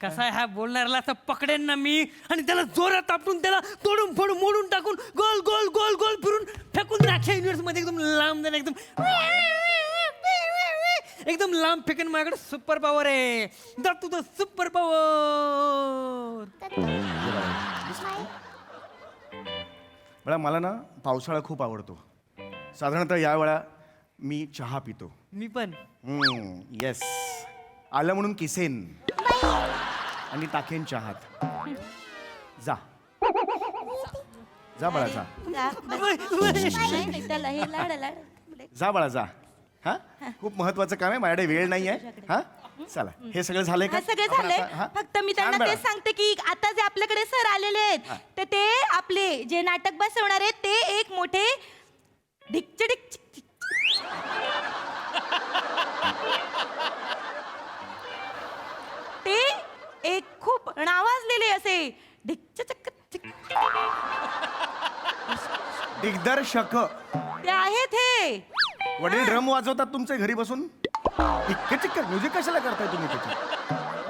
कसा आहे हा बोलणाऱ्याला असं पकडेन ना मी आणि त्याला जोरात आपटून त्याला तोडून फोडून मोडून टाकून गोल गोल गोल गोल फिरून फेकून द्राक्ष युनिव्हर्स मध्ये एकदम लांब जाणं एकदम लांब फेकेन. माझ्याकडे super power the. To the द सुपर पॉवर. बळा मला ना पावसाळा खूप आवडतो. साधारणतः या वेळा मी चहा पितो. मी पण. येस, आलं म्हणून किसेन आणि टाकेन चहात. जा जा बाळा जा. नाही, त्याला हे लाड लाड. जा बाळा जा. हा, खूप महत्वाचं काम आहे, माझ्याकडे वेळ नाही आहे. हा, चला, हे सगळं झालंय का? हा, सगळं आपण झालंय. आता- हा? फक्त मी त्यांना छान तेच बाळा. सांगते की आता जे आपल्याकडे सर आलेले आहेत तर ते आपले जे नाटक बसवणार आहेत ते एक मोठे ढिकचिडिक ते एक खूप नावाजलेले असे ढिकचक दिग्दर्शक. ते आहेत हे. वडील ड्रम वाजवतात तुमचे घरी बसून. चिक्क म्युझिक कशाला करताय तुम्ही त्याची?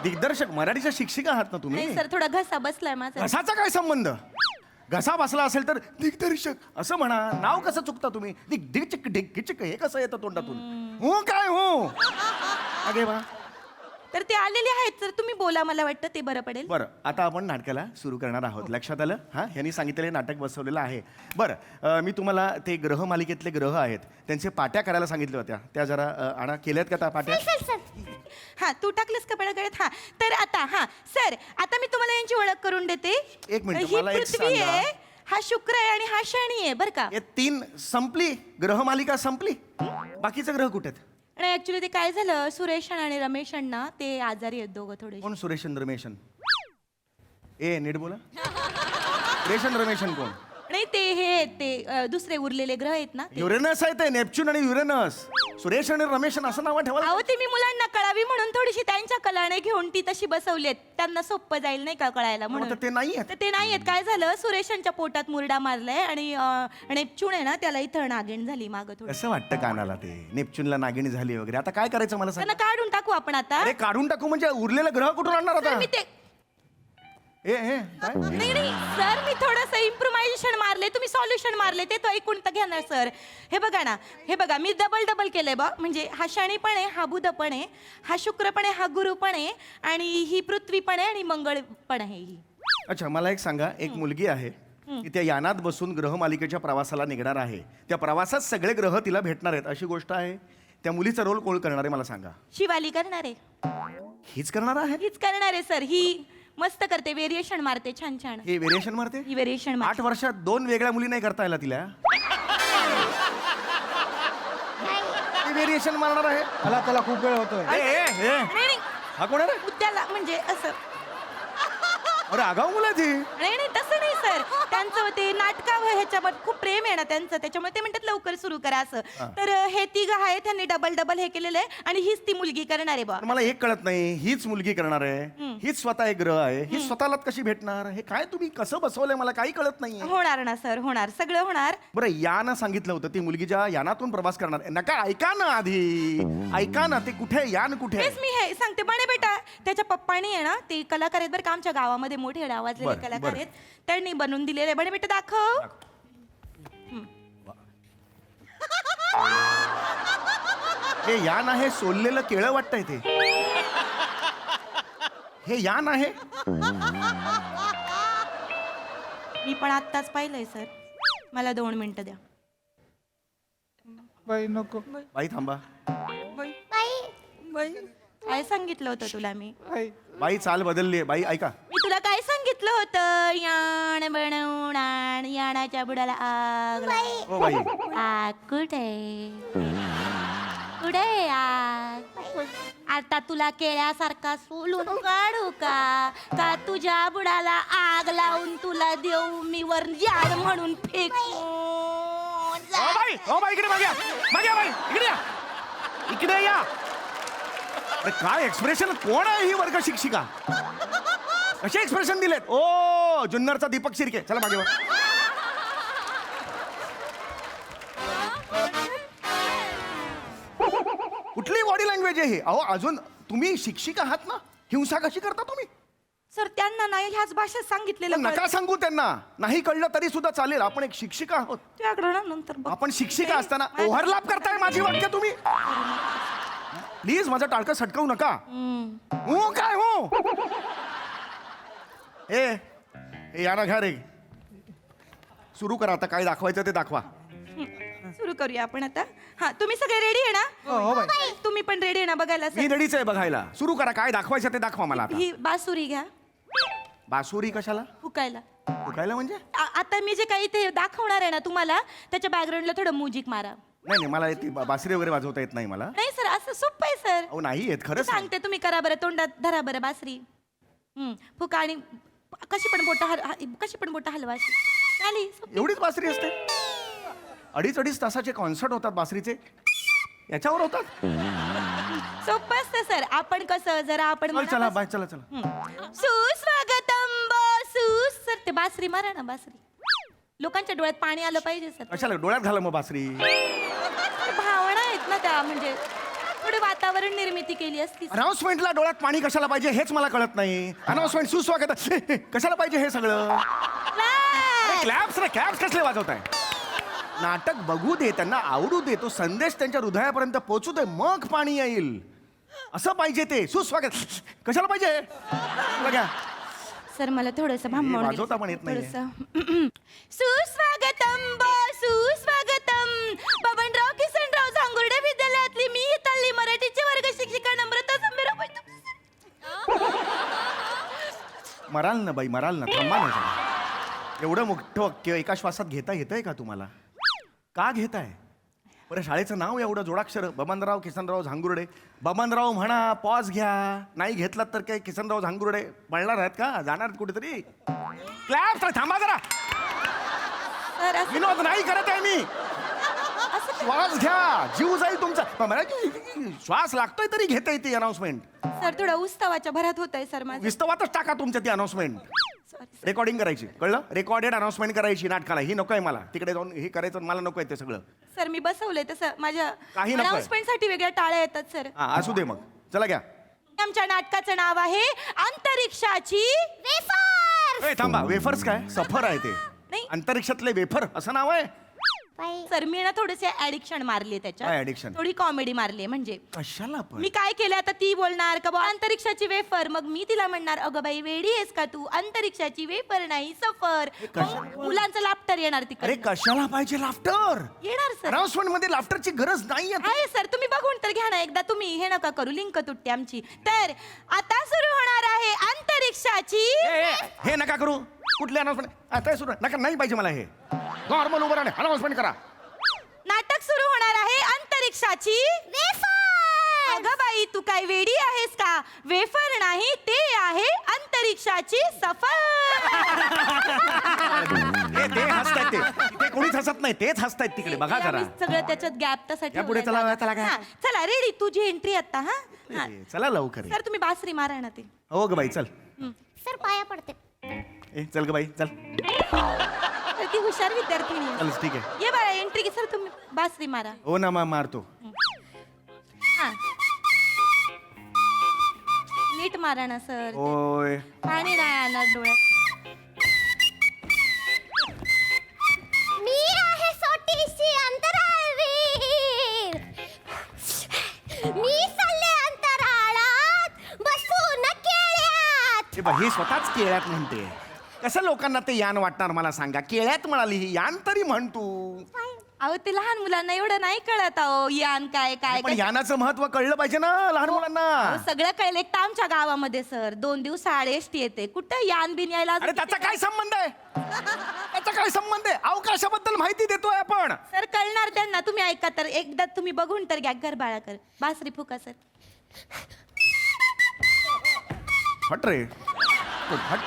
दिग्दर्शक, मराठीच्या शिक्षिका आहात ना तुम्ही? नाही सर, थोडा घसा बसलाय माझा. घसाचा काय संबंध? घसा बसला असेल तर दिग्दर्शक असं म्हणा. नाव कसं चुकता तुम्ही? दिग्चिक ढिकचिक हे कसं येतं तोंडातून? हो काय हो? अगे बा. तर ते आलेले आहेत तर तुम्ही बोला, मला वाटतं ते बरं पडेल. बरं, आता आपण नाटकाला सुरू करणार आहोत. लक्षात आलं? हा, यांनी सांगितलेले नाटक बसवलेलं आहे. बरं, मी तुम्हाला ते ग्रह मालिकेतले ग्रह आहेत त्यांचे पाट्या करायला सांगितल्या होत्या. त्या जरा आणा. केल्यात का त्या पाट्या? हा, तू टाकलंस का गळ्यात? हा, तर आता हा सर, आता मी तुम्हाला यांची ओळख करून देते. एक मिनिट, ही मला एक पृथ्वी सांगा. आहे, हा शुक्र आहे आणि हा शनी आहे, बरं का? हे 3 संपली, ग्रह मालिका संपली. बाकीचे ग्रह कुठे आहेत? आणि ऍक्च्युली ते काय झालं, सुरेशन आणि रमेशन ते आजारी आहेत दोघं थोडे. कोण सुरेशन रमेशन? ए नीट बोला. सुरेशन रमेशन कोण? नाही, ते हे ते दुसरे उरलेले ग्रह आहेत ना ते. युरेनस आहे ते, नेपच्यून आणि युरेनस. सुरेश आणि रमेशन असं नाव ठेवायला. अहो, ते मी मुलांना कळावी म्हणून थोडीशी त्यांच्या कलाने घेऊन ती तशी बसवलीत. त्यांना सोपं जाईल नाही का कळायला म्हणून. तर ते नाही आहेत. तर ते नाही आहेत. काय झालं, सुरेशांच्या पोटात मुरडा मारलाय आणि नेपच्यून आहे ना त्याला इथं नागिण झाली मागं थोडी. कसं वाटतं कानाला ते? नेपच्यूनला नागिणी झाली वगैरे. आता काय करायचं मला सांग? त्यांना काढून टाकू आपण आता. अरे काढून टाकू म्हणजे उरलेला ग्रह कुठून आणणार सर, आता? मी ते ए काय? नाही नाही सर, मी थोडंसं इम्प्रोव्हायझेशन मारले, तुम्ही सॉल्युशन मारले, ते तो ऐकून तर घेणार सर. हे बघा ना, हे बघा, मी डबल केलंय बा. म्हणजे हा शनी पण आहे, हा बुध पण आहे, हा शुक्र पण आहे, हा गुरु पण आहे आणि ही पृथ्वी पण आहे आणि मंगळ पण आहे ही. अच्छा, मला एक सांगा. एक मुलगी आहे की त्या यानात बसून ग्रह मालिकेच्या प्रवासाला निघणार आहे. त्या प्रवासात सगळे ग्रह तिला भेटणार आहेत अशी गोष्ट आहे. त्या मुलीचा रोल कोण करणार आहे मला सांगा? शिवाली करणार आहे. हीच करणार आहे? हीच करणार आहे सर. ही मस्त करते, व्हेरिएशन मारते छान छान. हे व्हेरिएशन मारते? ही व्हेरिएशन 8 वर्षात 2 वेगळ्या मुली नाही करता आला तिला. व्हेरिएशन मारणार आहे. मला त्याला खूप वेळ होतोय. नाही हा कोण आहे रे? उद्याला म्हणजे असं. अरे आगाऊ मुलं आहे ती. नाही तसं नाही सर, त्यांचं ते नाटकावर ह्याच्यावर खूप प्रेम आहे ना त्यांचं, त्याच्यामुळे ते म्हणतात लवकर सुरू करा असं. तर हे तिघं आहेत, त्यांनी डबल हे केलेलं आहे आणि हीच ती मुलगी करणार आहे बा. पण मला एक कळत नाही, हीच मुलगी करणार आहे, हीच स्वतः एक ग्रह आहे, ही स्वतःला कशी भेटणार? हे काय तुम्ही कसं बसवलंय मला काही कळत नाही. होणार ना सर, होणार, सगळं होणार. बरं, यानं सांगितलं होतं ती मुलगी ज्या यानातून प्रवास करणार आहे. नका, ऐका ना आधी, ऐका ना. ते कुठे यान कुठे आहे? तेच मी हे सांगते. बने बेटा, त्याच्या पप्पानी आहे ना, ते कलाकार आहेत बरं का, आमच्या गावामध्ये मोठे आवाजलेले बरं, कलाकार बरं. आहेत, त्यांनी बनवून दिलेले. बने बेटा दाखव. हे यान आहे, सोललेलं केळं वाटतंय ते. हे यान आहे. मी पण आत्ताच पाहिलंय सर, मला 2 मिनिटं द्या. बाई नको. बाई थांबा. काय सांगितलं होतं तुला मी? बाई. बाई चाल बदलली. बाई ऐका. मी तुला काय सांगितलं होतं याण बनवणार याणाच्या बुडाला आग लाव. हो बाई आग कुठे कुठे आग आता तुला केळ्यासारखा सोलून काढू का तुझ्या बुडाला आग लावून तुला देऊ मी वर याड म्हणून फेकून हो बाई इकडे मागे या. मागे या बाई इकडे या इकडे या. अरे काय एक्सप्रेशन, कोण आहे ही वर्ग शिक्षिका? कसे एक्सप्रेशन दिलेत? ओ जुन्नरचा दीपक शिर्के, चला मागे वा. कुठली बॉडी लँग्वेज आहे ही? अहो अजून तुम्ही शिक्षिका आहात ना, हिंसा कशी करता तुम्ही? सर त्यांना नाही ह्याच भाषेत सांगितलेलं नका सांगू त्यांना, नाही कळलं तरी सुद्धा चालेल. आपण एक शिक्षिका आहोत. नंतर बघ. आपण शिक्षिका असताना ओव्हरलॅप करताय माझी वाक्य तुम्ही. प्लीज माझं टाळकं सटकवू नका. हो काय हो ए या ना घ्या रे, सुरू करा आता, काय दाखवायचं ते दाखवा. सुरू करूया आपण आता. हा तुम्ही सगळे रेडी आहे ना? तुम्ही पण रेडी आहे ना बघायला मी सर? रेडीच आहे बघायला. सुरू करा, काय दाखवायचं ते दाखवा मला आता. ही बासुरी घ्या बासुरी कशाला? फुकायला. फुकायला म्हणजे? आता मी जे काही ते दाखवणार आहे ना तुम्हाला त्याच्या बॅकग्राऊंडला थोडं म्युझिक मारा. नाही मला ती बासरी वगैरे वाजवता येत नाही मला. नाही सर असं सोपं आहे सर. अहो नाही येत मी खरंच. सांगते तुम्ही करा बरं, तोंडात धरा बरं बासरी. फुका आणि कशी पण बोट हलवा अशी. झाली सोपी. एवढीच बासरी असते? 2.5 तासाचे कॉन्सर्ट होतात बासरीचे, याच्यावर होतात? सोपं असतं सर. आपण कसं जरा आपण चल चला बाय, चला चला. सुस्वागतम सर ते बासरी मारा ना बासरी. लोकांच्या डोळ्यात पाणी आलं पाहिजे सर. कशाला डोळ्यात घाला मग बासरी? भावना आहेत ना त्या, म्हणजे थोडी वातावरण निर्मिती केली असती. अनाउन्समेंटला डोळ्यात पाणी कशाला पाहिजे हेच मला कळत नाही. अनाउन्समेंट सुस्वागत कशाला पाहिजे हे सगळं? क्लॅप्स रे, क्लॅप्स कसले वाजवताय? नाटक बघू दे, त्यांना आवडू दे, तो संदेश त्यांच्या हृदयापर्यंत पोहोचू दे, मग पाणी येईल. असं पाहिजे ते. सुस्वागत कशाला पाहिजे? बघा सर मला थोडस वाजवता पण येत नाही. सुस्वागतम सुस्वागतम बबनराव किसनराव झांगुर्डे विद्यालयातली मी हिताली मराठीची वर्ग शिक्षिका नम्रता संभेराव. मराल ना बाई, मराल ना, थांबा ना जरा. एवढं मोठं वाक्य एका श्वासात घेता येतंय का तुम्हाला? का घेताय बरं? शाळेचं नाव एवढं जोडाक्षर, बबनराव किसनराव झांगुर्डे. बबनराव म्हणा, पॉज घ्या. नाही घेतलात तर काय किसनराव झांगुर्डे म्हणणार आहेत का? जाणार कुठेतरी? क्लॅप थांबा जरा. विनोद नाही करत आहे मी. श्वास घ्या, जीव जाईल तुमचा. श्वास लागतोय तरी घेता येते अनाउन्समेंट. सर थोडं उत्सवाच्या भरात होत आहे सर माझं. विस्तवातच टाका तुमच्या ती अनाउन्समेंट. रेकॉर्डिंग करायची, कळलं? रेकॉर्डेड अनाउन्समेंट करायची नाटकाला. ही नकोय मला, तिकडे जाऊन हे करायचं मला नकोय ते सगळं. सर मी बसवलंय तसं माझ्या काही नकोय. अनाउन्समेंट साठी वेगळ्या टाळ्या येतात सर. हा असू दे मग, चला घ्या. आमच्या नाटकाचं नाव आहे अंतरिक्षाची वेफर. ए थांबा, वेफर्स काय? सफर आहे ते. नाही. अंतरिक्षातले वेफर असं नाव आहे? सर मी ना थोडेसे ऍडिक्शन मारली काय त्याच्यात, addiction? थोडी कॉमेडी मारली. म्हणजे कशाला पण? मी काय केलं आता ती बोलणार का बुवा अंतरिक्षाची वेफर, मग मी तिला म्हणणार अगं बाई वेडी आहेस का तू, अंतरिक्षाची वेफर नाही सफर. मग मुलांचं लाफ्टर येणार अरे तिकडे. कशाला पाहिजे लाफ्टर? येणार सर. अनाउन्समेंट मध्ये लाफ्टरची गरज नाहीये. आहे सर, तुम्ही बघून तर घ्या ना एकदा. तुम्ही हे नका करू, लिंक तुटते आमची. तर आता सुरू होणार आहे अंतरिक्षाची. हे नका करू. कुठली अनाउन्समेंट? आता सुरू नका, नाही पाहिजे मला हे. नॉर्मल उभं राहणे, अनाउन्समेंट करा. नाटक सुरू होणार आहे अंतरिक्षाची वेफर. अगं बाई तू काय वेडी आहेस का? वेफर नाही, ते आहे अंतरिक्षाची सफर. ते हसतायत ते कोणीच हसत नाही, तेच हसतायत तिकडे. बघा जरा. आम्ही सगळं त्याच्यात गॅप तसा या पुढे चला, चला काय? चला रेडी, तुझी एंट्री आता. हा चला लवकर. सर तुम्ही बासरी मारा ना ते. हो ग बाई चल. सर पाया पडते. ए चल ग बाई चल. तर ती हुशार विद्यार्थिनी आहे. चल ठीक आहे. ये बाळा एंट्री. सर तुम्ही बासरी मारा. हो ना मारतो. हा नीट मारा ना सर. ओय पाणी नाही आणणार डोळ्यात. मी आहे छोटीशी अंतराळवीर. मी चालले अंतराळात बसून केळ्यात. हे बघ, हे स्वतःच केळ्यात म्हणते. कसं लोकांना ते यान वाटणार मला सांगा? केळ्यात म्हणाली ही, यान तरी म्हण तू. अहो ते लहान मुलांना एवढं नाही कळत अहो यान काय काय पण काय. यानाचं महत्व कळलं पाहिजे ना लहान अहो, मुलांना. सगळं कळलं. एक तर आमच्या गावामध्ये सर 2 दिवस आड एसटी येते. कुठं यान बिन यायला अजून अरे त्याचा किती काय संबंध आहे? त्याचा काय संबंध आहे? अवकाशाबद्दल माहिती देतोय आपण. सर कळणार त्यांना. तुम्ही ऐका तर एकदा तुम्ही बघून तर घ्या घर बाळा कर बासरी फुका सर. हट रे हट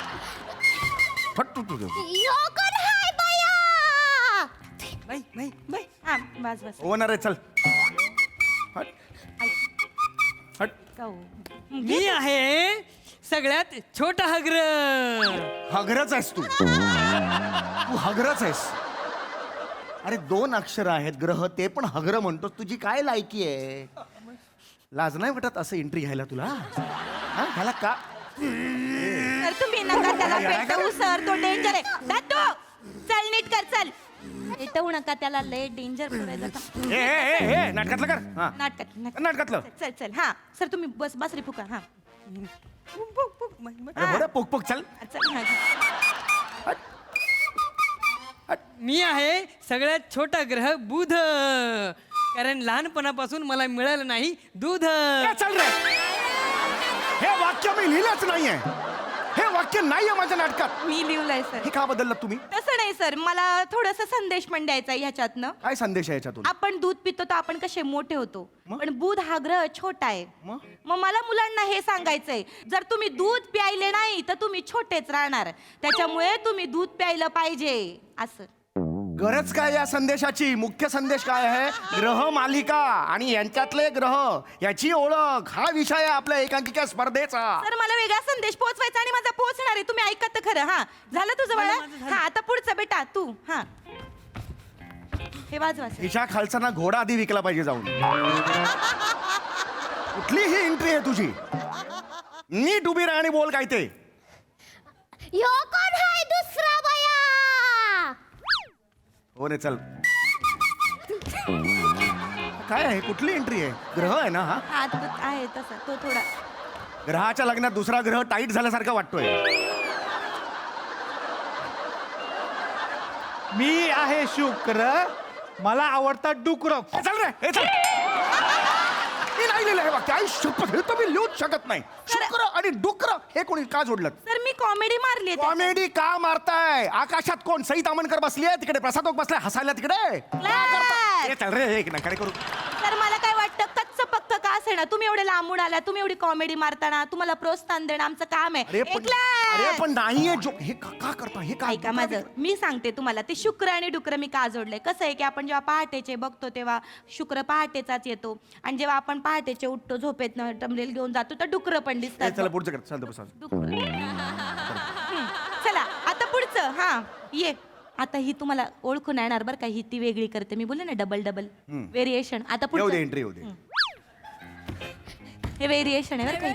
हट तू यो कोण हाय बया? बाई बाई बाई हा बस बस होणार आहे चल हट हट. जाऊ. मी आहे सगळ्यात छोटा हग्र. हगरच आहेस तू हगरच आहेस. अरे 2 अक्षर आहेत ग्रह ते पण हगर म्हणतोस. तुझी काय लायकी आहे? लाज नाही वाटत असं एंट्री घ्यायला तुला? हा ह्याला का सर तुम्ही नका त्याला पेटवू सर. तो डेंजर आहे. दादू चल नीट कर चल. पेटवू नका त्याला. लय डेंजर पुढे ए नाटकातलं कर. हा नाटकात नाटकातलं. चल चल हा सर तुम्ही बस बासरी फुका हा अरे बरं पोक पोक चल. चल हा. मी आहे सगळ्यात छोटा ग्रह बुध. कारण लहानपणापासून मला मिळालं नाही दूध. ए, चल रे. हे वाक्य मी लिहिलंच नाहीये. हे वाक्य नाहीये माझ्या नाटकात. मी लिहिलंय सर. हे का बदललं तुम्ही? तसं नाही सर. मला थोडासा संदेश पण द्यायचा आहे ह्याच्यातनं. काय संदेश आहे याच्यातून? आपण दूध पितो तर आपण कसे मोठे होतो. मग? पण बुध हा ग्रह छोटा आहे. मग? मग मला मुलांना हे सांगायचंय जर तुम्ही दूध प्यायले नाही तर तुम्ही छोटेच राहणार. त्याच्यामुळे तुम्ही दूध प्यायला पाहिजे असं. गरज काय या संदेशाची? मुख्य संदेश काय आहे? ग्रह मालिका आणि यांच्यातले ग्रह याची ओळख हा विषय आहे आपल्या एकांकिका स्पर्धेचा. सर मला वेगळा संदेश पोहोचवायचा आणि माझा पोहोचणार आहे. तुम्ही ऐका तर खरं. हा झालं तुझं बाळा? हा आता पुढचं बेटा तू. हा हे वाजवा सर. हिच्या खालचा घोडा आधी विकला पाहिजे जाऊन. कुठली ही एंट्री आहे तुझी? नीट उभी राहा आणि बोल काय ते. यो कोण हाय दुसरा बया? हो रे चल. काय आहे? कुठली एंट्री आहे? ग्रह आहे ना हा? हा तो आहे तसा. तो थोडा ग्रहाच्या लग्नात दुसरा ग्रह टाईट झाल्यासारखा वाटतोय. मी आहे शुक्र, मला आवडतात डुकर. ए, चल रे ए, चल. मी नाही लिहिलं हे वाक्य. आई शपथ हे तर मी लिहूच शकत नाही. शुक्र आणि डुकर हे कोणी का जोडलं? सर मी कॉमेडी मारली आहे त्याच्यात. कॉमेडी का मारताय? आकाशात कोण? सई तामणकर बसली आहे तिकडे, प्रसाद ओक बसलाय हसायला तिकडे. का करताय? ए, चल रे एक नका करू. तर मला काय वाटतं कच्च पक्क का असे ना तुम्ही एवढे लांबून आला. तुम्ही एवढी कॉमेडी मारताना तुम्हाला प्रोत्साहन देणं आमचं काम आहे. अरे पण नाहीये जो हे का करता? हे का ऐका माझं. मी सांगते तुम्हाला ते शुक्र आणि डुक्र मी का जोडले. कसं आहे की आपण जेव्हा पहाटेचे बघतो तेव्हा शुक्र पहाटेचाच येतो आणि जेव्हा आपण पहाटेचे उठतो झोपेत टमरेल घेऊन जातो तर डुक्र पण ए, दिसतात. चला पुढचं कर. शांत बसा. चला आता पुढचं. हा ये आता ही तुम्हाला ओळखून येणार बरं का. ही ती वेगळी करते. मी बोलले ना डबल डबल व्हेरिएशन. आता येऊ दे पुढचं एंट्री येऊ दे. हे व्हेरिएशन आहे बरं का.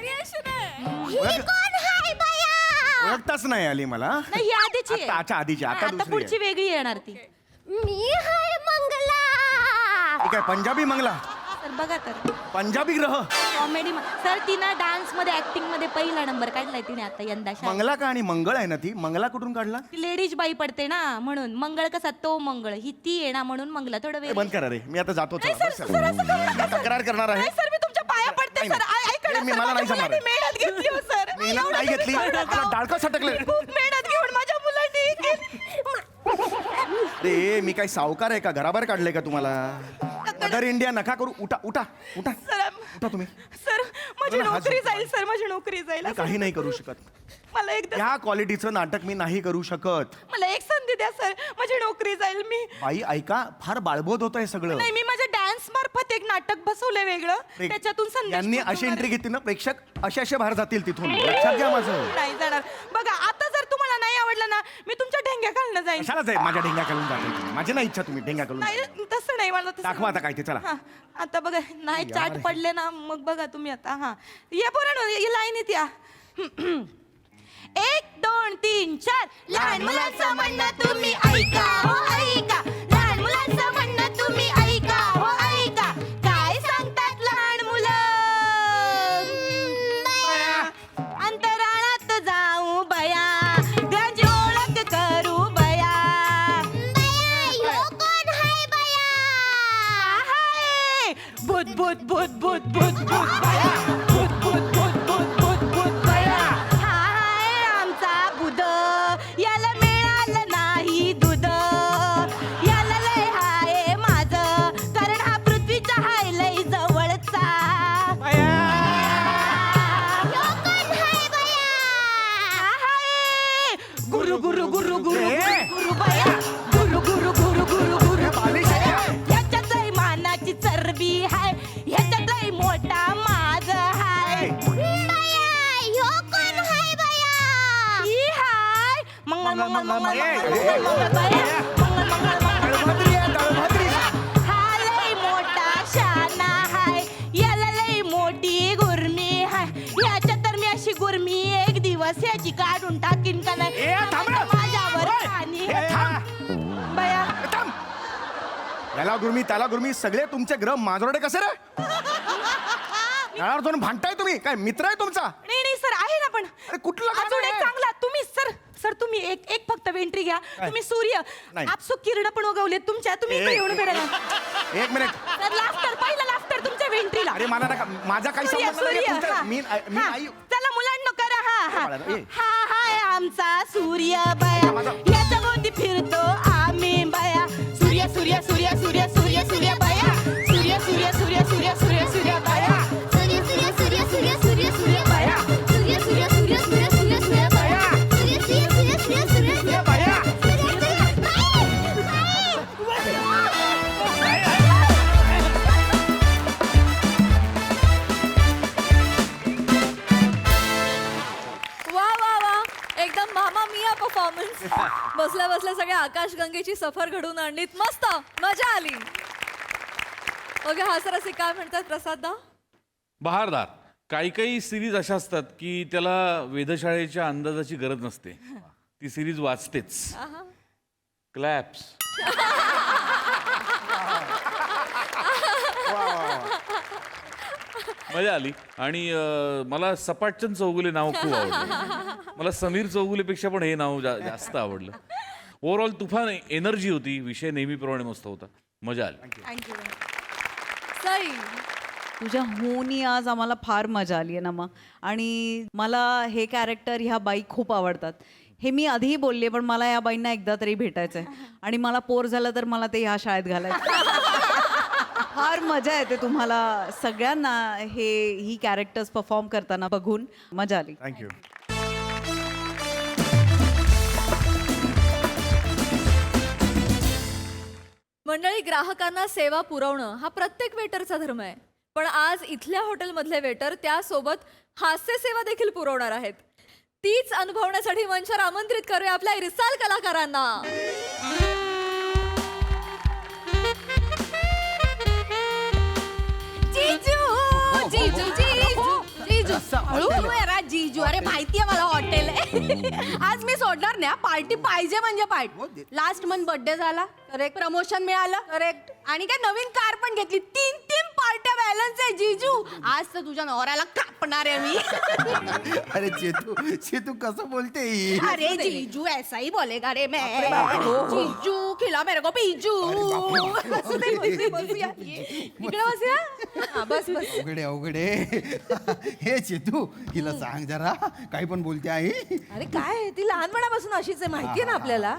ही कोण हाय बया? ओळखताच नाही आली मला. नाही ही आधीची आहे. आता आधीची आता आता दुसरी पुढची आहे. वेगळी येणार ती. मी हाय मंगला. ठीक आहे पंजाबी मंगला. तर बघा तर पंजाबी ग्रह. कॉमेडी सर तिनं डान्स मध्ये ऍक्टिंग मध्ये पहिला नंबर काढलाय तिने आता यंदा शाळेत. मंगला का आणि मंगळ आहे ना ती. मंगला कुठून काढला? ती लेडीज बाई पडते ना म्हणून. मंगळ कसा तो मंगळ ही ती आहे ना म्हणून मंगला थोडं ए, वेळ. बंद करा रे. मी आता जातो. चला, सर, बस सर, चला. असं करू नका, मी तक्रार करणार आहे. नाही सर मी तुमच्या पाया पडते नाही, सर. नाही. ऐका ना, मी- सर, मला नाही माझ्या जमणार. मुलांनी मेहनत घेतली हो सर. मेहनत एवढं नाही तुम्ही घेतली. करू नका. मला डाळकं सटकले. खूप मेहनत घेऊन माझ्या मुलांनी रे मी काही सावकार आहे का? घराबाहेर काढले का तुम्हाला? मदर इंडिया नका करू. उठा उठा उठा सर उठा तुम्ही. सर माझी मला हात नोकरी जोडतो. जाईल सर. माझी नोकरी जाईल. मी काही नाही करू शकत. मला एकदा या क्वालिटीचं नाटक मी नाही करू शकत. मला एक संधी द्या सर. माझी नोकरी जाईल. मी बाई ऐका फार बाळबोध होत आहे सगळं. नाही मी माझ्या डान्स मार्फत एक नाटक बसवलंय वेगळं. त्याच्यातून संदेश यांनी अशी पोहोचवणार एंट्री आहे. घेतली ना प्रेक्षक असे बाहेर जातील तिथून. लक्षात घ्या माझं. नाही जाणार. बघा आता जर तुम्हाला नाही आवडलं ना मी तुमच्या ढेंग्या घालणं जाईल. कशाला जाईल? माझ्या ढेंग्या घालून जाते. माझी नाही इच्छा तुम्ही ढेंग्या घालून नाही जाता. तसं नाही मला तसं दाखवा आता काय ते. चला हा, आता बघा नाही चाट पडले ना मग बघा तुम्ही आता. हा या पोरांनो लाईनीत या. 1 2 3 4 लहान मुलांचं म्हणणं तुम्ही ऐका हो ऐका. लहान मुलांचं म्हणणं तुम्ही ऐका हो ऐका. काय सांगतात लहान मुलं? अंतराळात जाऊ बया. ग्रहांची ओळख करू बया. बया, यो कोण हाय बया? भूत भूत भूत भूत बया भूत भूत भूत भूत भूत भूत बया हाय आमचा बुध याला मिळालं नाही दूध याला लय हाय माझं कारण हा पृथ्वीचा हाय लय जवळचा गुरु गुरु गुरु गुरु गुरु बया गुरु गुरु गुरु गुरु गुरु बया ह्याच्यात लय मानाची चरबी हाय ह्याच्यात लय मोठा माग हाय ह्यो कोण हाय बया ही हाय मंगल मंगल मंगल मंगल मंगल बया मंगल मंगल मंगल हा लय मोठा शाना हाय याला लय मोठी गुरमी हाय ह्याच्यात तर मी अशी गुरमी एक दिवस ह्याची काढून टाकीन का नाही माझ्यावर आणि बया याला गुरमी त्याला गुरमी सगळे तुमचे ग्रह माजोरडे कसे रे यार दोन भांडताय तुम्ही काय मित्र आहे तुमचा नाही नाही सर आहे ना पण अरे कुठला गाणं अजून एक आहे? चांगला तुम्ही सर सर तुम्ही एक फक्त वेंट्री घ्या तुम्ही सूर्य नाही. आपसुक किरण पण उगवलेत तुमच्या तुम्ही इकडे येऊन फिरायला एक मिनिट सर लाफ्टर पहिला लाफ्टर तुमच्या वेंट्रीला अरे मला नका माझा काही सूर्य संबंध नाही सूर्य तुमच्या- हा. मी हा. आई चला मुलांनो करा हा हा बाळा, ये. हा हाय आमचा सूर्य बया याच्या भोवती फिरतो आम्ही बया सूर्य सूर्य सूर्य सूर्य सूर्य सूर्य बया सूर्य सूर्य सूर्य सूर्य सूर्य सूर्य बया सूर्य सूर्य सूर्य सूर्य सूर्य सूर्य बया सूर्य सूर्य सूर्य सूर्य सूर्य सूर्य बया सूर्य सूर्य सूर्य सूर्य सूर्य सूर्य बया वा वा वा एकदम मामा मिया परफॉर्मन्स बसल्या बसल्या सगळ्या आकाशगंगेची सफर घडवून आणलीत मस्त मजा आली ओके हा सर असे काय म्हणतात प्रसाददा बहारदार काही काही सिरीज अशा असतात की त्याला वेधशाळेच्या अंदाजाची गरज नसते ती सिरीज वाचतेच क्लॅप्स मजा आली आणि मला सपाटचंद चौगुले नाव खूप आवडलं मला समीर चौगुलेपेक्षा पण हे नाव जास्त आवडलं ओव्हरऑल तुफान एनर्जी होती विषय नेहमीप्रमाणे मस्त होता मजा आली सई तुझ्या होनी आज आम्हाला फार मजा आली आहे ना मग आणि मला हे कॅरेक्टर ह्या बाई खूप आवडतात हे मी आधीही बोलले पण मला या बाईंना एकदा तरी भेटायचंय आणि मला पोर झालं तर मला ते ह्या शाळेत घालायचं फार मजा येते तुम्हाला सगळ्यांना ही कॅरेक्टर्स परफॉर्म करताना बघून मजा आली थँक्यू मंडळी ग्राहकांना सेवा पुरवणं हा प्रत्येक वेटरचा धर्म आहे पण आज इथल्या हॉटेलमधले वेटर त्यासोबत हास्य सेवा देखील पुरवणार आहेत तीच अनुभवण्यासाठी मंचावर आमंत्रित करूया आपल्या इरसाल कलाकारांना जीजू जीजू जीजू जीजू हळू जरा जीजू अरे माहितीये मला हॉटेल आहे आज मी सोडणार नाही पार्टी पाहिजे म्हणजे पार्टी लास्ट मंथ बर्थडे झाला करेक्ट प्रमोशन मिळालं करेक्ट आणि काय नवीन कार पण घेतली 3 पार्ट्या बॅलन्स आहे जीजू आज तर तुझ्या नवऱ्याला कापणार आहे मी अरे चेतू कसं बोलते ही? अरे जीजू ऐसा ही बोलेगा रे मैं जीजू खिला मेरे को पीजू बसूया इकडे बसूया हा, बस बस अवघडे अवघडे हे चेतू हिला सांग जरा काही पण बोलते आहे अरे काय ती लहानपणापासून अशीच आहे माहितीये ना आपल्याला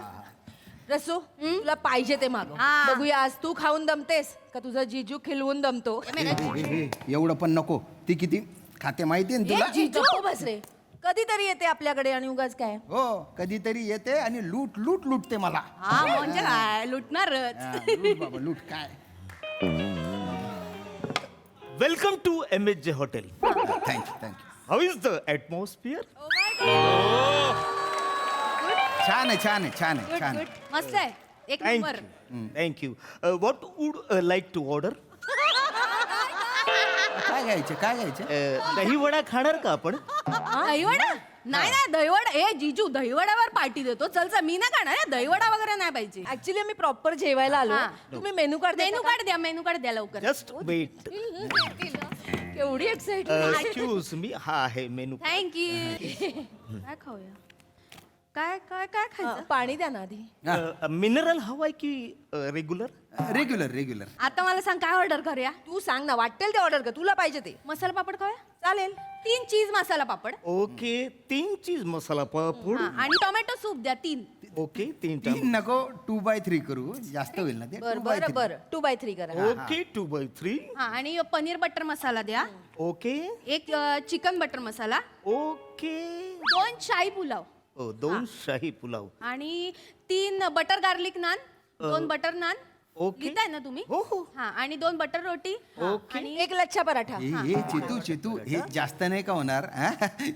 रसो तुला पाहिजे ते मागव बघूया आज तू खाऊन दमतेस का तुझा जीजू खिलवून दमतो एवढं पण नको ती किती खाते माहितीये ना तुला जीजू बस रे कधीतरी येते आपल्याकडे आणि उगाच काय हो कधीतरी येते आणि लूट लूट लुटते मला हा म्हणजे काय लुटणारच हा, लूट बाबा लूट काय Welcome to MHJ Hotel. Thank you How is the atmosphere? छान आहे छान आहे छान आहे छान आहे मस्त आहे एक Thank number you. Thank you. What would like to order? काय घ्यायचं दही वडा खाणार का आपण? दहीवडा नाही नाही दहीवडा ए जीजू दहीवड्यावर पार्टी देतो चल चल मी नाही खाणार दहीवडा वगैरे नाही पाहिजे ऍक्च्युली मी प्रॉपर जेवायला आलो तुम्ही मेनू कार्ड मेनू कार्ड द्या लवकर Just wait. केवढी एक्साइटेड Excuse me. हा आहे मेनू. थँक्यू काय खाऊया काय काय काय खायचं पाणी द्या ना आधी. मिनरल हवाय की रेग्युलर? Regular regular. आता मला सांग काय ऑर्डर करूया. तू सांग ना, वाटेल ते ऑर्डर कर, तुला पाहिजे ते. मसाला पापड खाऊया. चालेल. 3 चीज मसाला पापड. ओके 3 चीज मसाला पापड. हा, आणि टोमॅटो सूप द्या 3. ओके 3 तीन नको 2x3 करू, जास्त होईल ना ते. बरं 2x3. बरं बरं 2x3 करा. Okay 2x3. हा, आणि पनीर बटर मसाला द्या. ओके एक चिकन बटर मसाला. ओके. 2 शाही पुलाव. 2 शाही पुलाव. आणि 3 butter garlic naan. 2 butter naan. Okay. लिहिताय ना तुम्ही? हो हो. हा, आणि 2 बटर रोटी. ओके. आणि एक लच्छा पराठा. हे चेतू हे जास्त नाही का होणार? हा?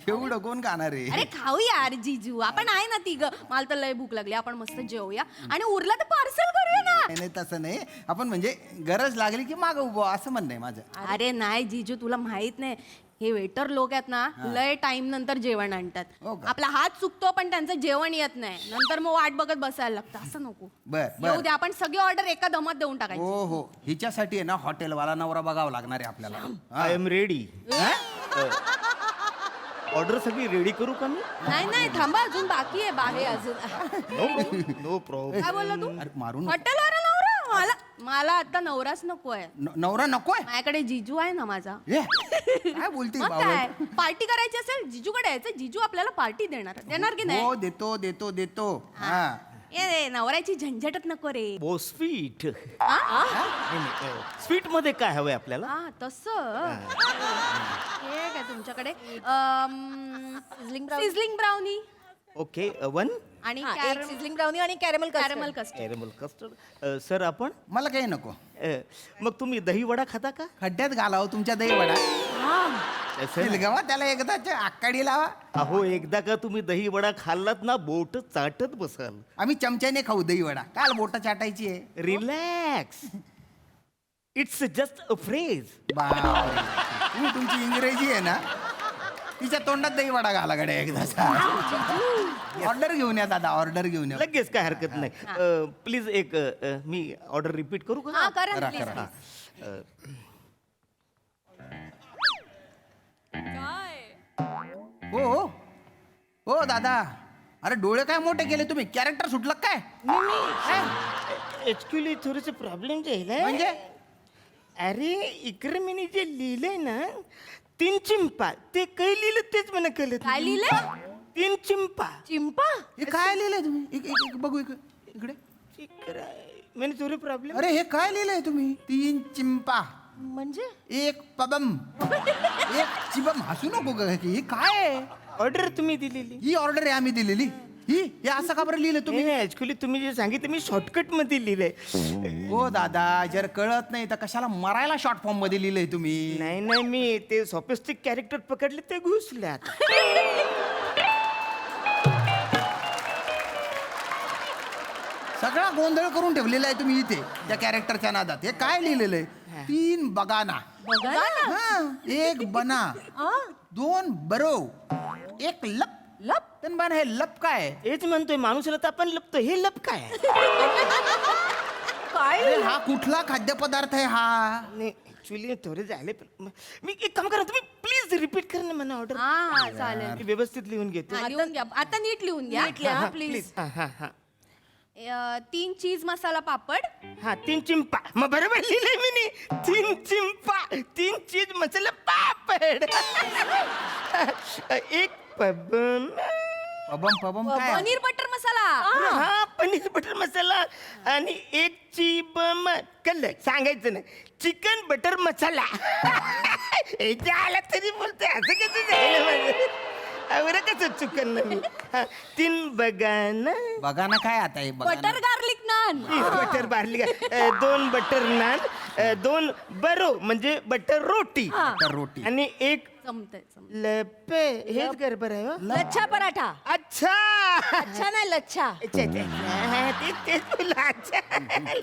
एवढं कोण खाणार आहे? अरे खाऊ यार जीजू, आपण आहे ना तिघ. मला तर लय भूक लागली, आपण मस्त जेवूया आणि उरला तर पार्सल करूया ना. नाही तसं नाही, आपण म्हणजे गरज लागली की मागं उभं असं म्हणणं आहे माझं. अरे नाही जीजू, तुला माहित नाही, हे वेटर लोक आहेत ना, लय टाइम नंतर जेवण आणतात. हो का? आपला हात चुकतो पण त्यांचं जेवण येत नाही, नंतर मग वाट बघत बसायला लागतं. असं नको. बर येऊ दे, आपण सगळी ऑर्डर एका दमात देऊन टाकायची. हो हो, हिच्यासाठी आहे ना हॉटेलवाला नवरा बघावं लागणार आहे आपल्याला. I am ready. ऑर्डर सगळी रेडी करू का मी? नाही नाही, थांबा, अजून बाकी आहे. बाहे अजून. No problem. काय बोलला तू? अरे मारून हॉटेलवर नवरा? मला आता नवराच नको आहे. नवरा नकोय? माझ्याकडे जीजू आहे ना माझा. काय बोलते मग बाबा? काय, पार्टी करायची असेल जीजूकडे यायचं. जीजू आपल्याला पार्टी देणार की नाही? हो देतो देतो देतो. हा ए नवऱ्याची झंझटच नको रे. बो स्वीट. स्वीट मध्ये काय हवंय आपल्याला? हा तसं. हे काय तुमच्याकडे सिझलिंग ब्राउनी ओके 1 आणि सिझलिंग ब्राउनी आणि caramel caramel custard. Caramel custard. Sir आपण मला काही नको. मग तुम्ही दही वडा खाता का? खड्ड्यात घालावं तुमच्या दही वडा. शिलगावा त्याला एकदाच आकाडी लावा. अहो एकदा का तुम्ही दही वडा खाल्लात ना, बोट चाटत बसाल. आम्ही चमच्याने खाऊ दही वडा, काल बोट चाटायची आहे. Relax. It's just a phrase. बापरे. तुम्ही तुमची इंग्रजी आहे ना, तिच्या तोंडात दही वडा घाला गड्या एकदा. ऑर्डर घेऊन या दादा, ऑर्डर घेऊन या. लगेच काय हरकत नाही. प्लीज एक मी ऑर्डर रिपीट करू का? हा करा करा, प्लीज. करा. हो हो हो दादा. अरे डोळे काय मोठे केले तुम्ही, कॅरेक्टर सुटलं काय? ऍक्च्युली थोडेसे प्रॉब्लेम झाले. म्हणजे अरे इकडे मी जे लिहिलंय ना, 3 चिंपा, ते काही लिहिलं तेच मला कळलं. काय लिहिलंय? 3 चिंपा. चिंपा? हे काय लिहिलंय तुम्ही? बघू इकडे. म्हणजे थोडे प्रॉब्लेम. अरे हे काय लिहिलंय तुम्ही? 3 चिंपा, म्हणजे 1 पबम, 1 चिबम. हसू नको ग. हे काय आहे? ऑर्डर तुम्ही दिलेली. ही ऑर्डर आहे आम्ही दिलेली. ही हे असं का बरं लिहिलं तुम्ही? ऍक्च्युली तुम्ही जे सांगितलं मी शॉर्टकट मध्ये लिहिलंय. हो दादा, जर कळत नाही तर कशाला मरायला शॉर्ट फॉर्म मध्ये लिहिलंय तुम्ही? नाही नाही, मी ते सॉफिस्टिक कॅरेक्टर पकडले ते घुसल्यात. सगळा गोंधळ करून ठेवलेला आहे तुम्ही इथे त्या कॅरेक्टरच्या नादात. हे काय लिहिलेलं आहे? 3 बगाना, हा, 1 बना, 2 बरो, 1 लप. लप? पण बन हे लप काय? हेच म्हणतोय, माणूसाला तर आपण लपतो, हे लप काय? अरे हा कुठला खाद्यपदार्थ आहे हा? ऍक्च्युली थोडे झाले. मी एक काम करा, तुम्ही प्लीज रिपीट करा ना मला ऑर्डर. हा चालेल. मी व्यवस्थित लिहून घेतो. हा, लिहून घ्या आता, नीट लिहून घ्या प्लीज. हा 3 चीज मसाला पापड. हा 3 चिंपा. मग बरोबर लिहिलंय मी. 3 चिंपा, 3 चीज मसाला पापड. 1 पबम. पबम काय? पनीर बटर मसाला. हा पनीर बटर मसाला. आणि 1 चिबम. कळलं, सांगायचं ना, चिकन बटर मसाला. हे आला तरी बोलतोय, असं कसं झालं माझं? बरं कसं चुकन ना मी. 3 बगाना. बघा काय आता हे butter garlic naan. Butter बारली 2 butter naan, 2 बरो म्हणजे बटर रोटी. रोटी आणि 1 जमतंय. लपे. हेच गडबड आहे हो. लच्छा पराठा. अच्छा अच्छा नाही लच्छा. तेच बोला. अच्छा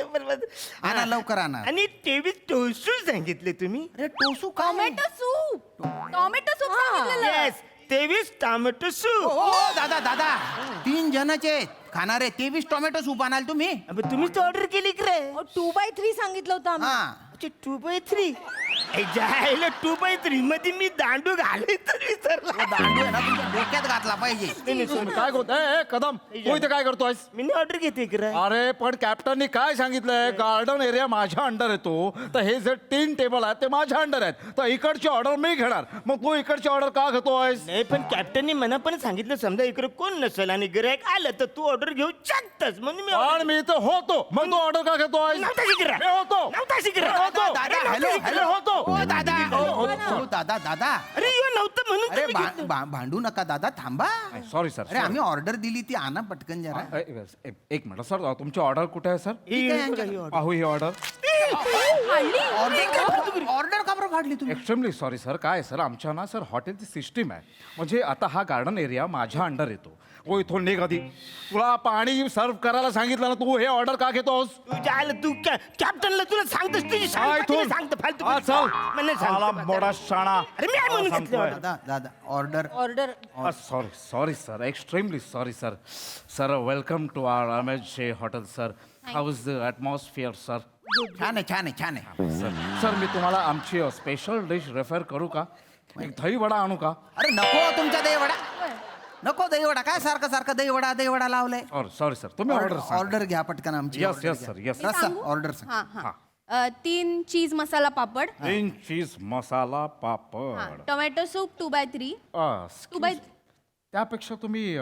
बरोबर. आणा लवकर आणा. आणि 23 टोसू सांगितले तुम्ही. अरे टोसू काय? Tomato soup. टोमॅटो सूप सांगितलेलं. येस 23 टोमॅटो हो सूप. हो, दादा दादा, 3 जणांचे खाणारे 23 टोमॅटो सूप आणाल तुम्ही? तुम्हीच ऑर्डर केली की रे? 2x3 सांगितलं होतं आम्ही. हा 2x3. जायला 2x3 मध्ये मी दांडू घालाय तर विसरला. दांडू आहे ना तुमच्या डोक्यात घातला पाहिजे. काय करतोय कदम तू इथे काय करतोयस? मी ऑर्डर घेते इकडे. अरे पण कॅप्टननी काय सांगितलंय, गार्डन एरिया माझ्या अंडर येतो, तर हे जे 3 टेबल आहेत ते माझ्या अंडर आहेत, तर इकडची ऑर्डर मी घेणार, मग तू इकडची ऑर्डर का घेतोयस? नाही पण कॅप्टननी मला पण सांगितलं समजा इकडे कोण नसेल आणि गिरायक आलं तर तू ऑर्डर घेऊ शकतस म्हणून मी पण मी इथे होतो, मग तू ऑर्डर का घेतोयस? नव्हता शिकरा. मी होतो. नव्हता शिकरा. होतो. दादा हॅलो हॅलो होतो. ओ दादा ओ दादा दादा अरे यो नव्हतं म्हणून अरे तर मी घेतलं. भांडू नका दादा, थांबा. Sorry sir. अरे आम्ही ऑर्डर दिली ती आणा पटकन जरा. एक मिनिट सर, तुमची ऑर्डर कुठे आहे सर? ठीक आहे, यांच्या- पाहू ही ऑर्डर. ऑर्डर का बरं फाडली तुम्ही? Extremely sorry sir. काय आहे सर, आमच्या ना सर हॉटेलची सिस्टीम आहे, म्हणजे आता हा गार्डन एरिया माझ्या अंडर येतो. ओ इथून निघ आधी. तुला पाणी सर्व करायला सांगितलं ना, तू हे ऑर्डर का घेतोस? तू जायला तू कॅप्टनला तुला सांगतोस तुझी सांगतो फालतू हा, चल. मला मला मोडा शाणा. अरे मी आहे म्हणून घेतलं order. दादा दादा order sorry sorry sir, extremely sorry sir. Sir welcome to our amazing hotel sir. How is the atmosphere sir? छान आहे छान आहे छान आहे. सर मी तुम्हाला आमची स्पेशल डिश रेफर करू का? एक दही वडा आणू का? अरे नको तुमचा दहीवडा, नको दहीवडा. काय सारखं सारखं दहीवडा लावलाय. सॉरी सर, तुम्ही ऑर्डर ऑर्डर घ्या पटकन आमची. Yes yes sir yes. रस्सा ऑर्डर सांग. 3 चीज मसाला पापड, 3 चीज मसाला पापड. Tomato soup 2x3. त्यापेक्षा तुम्ही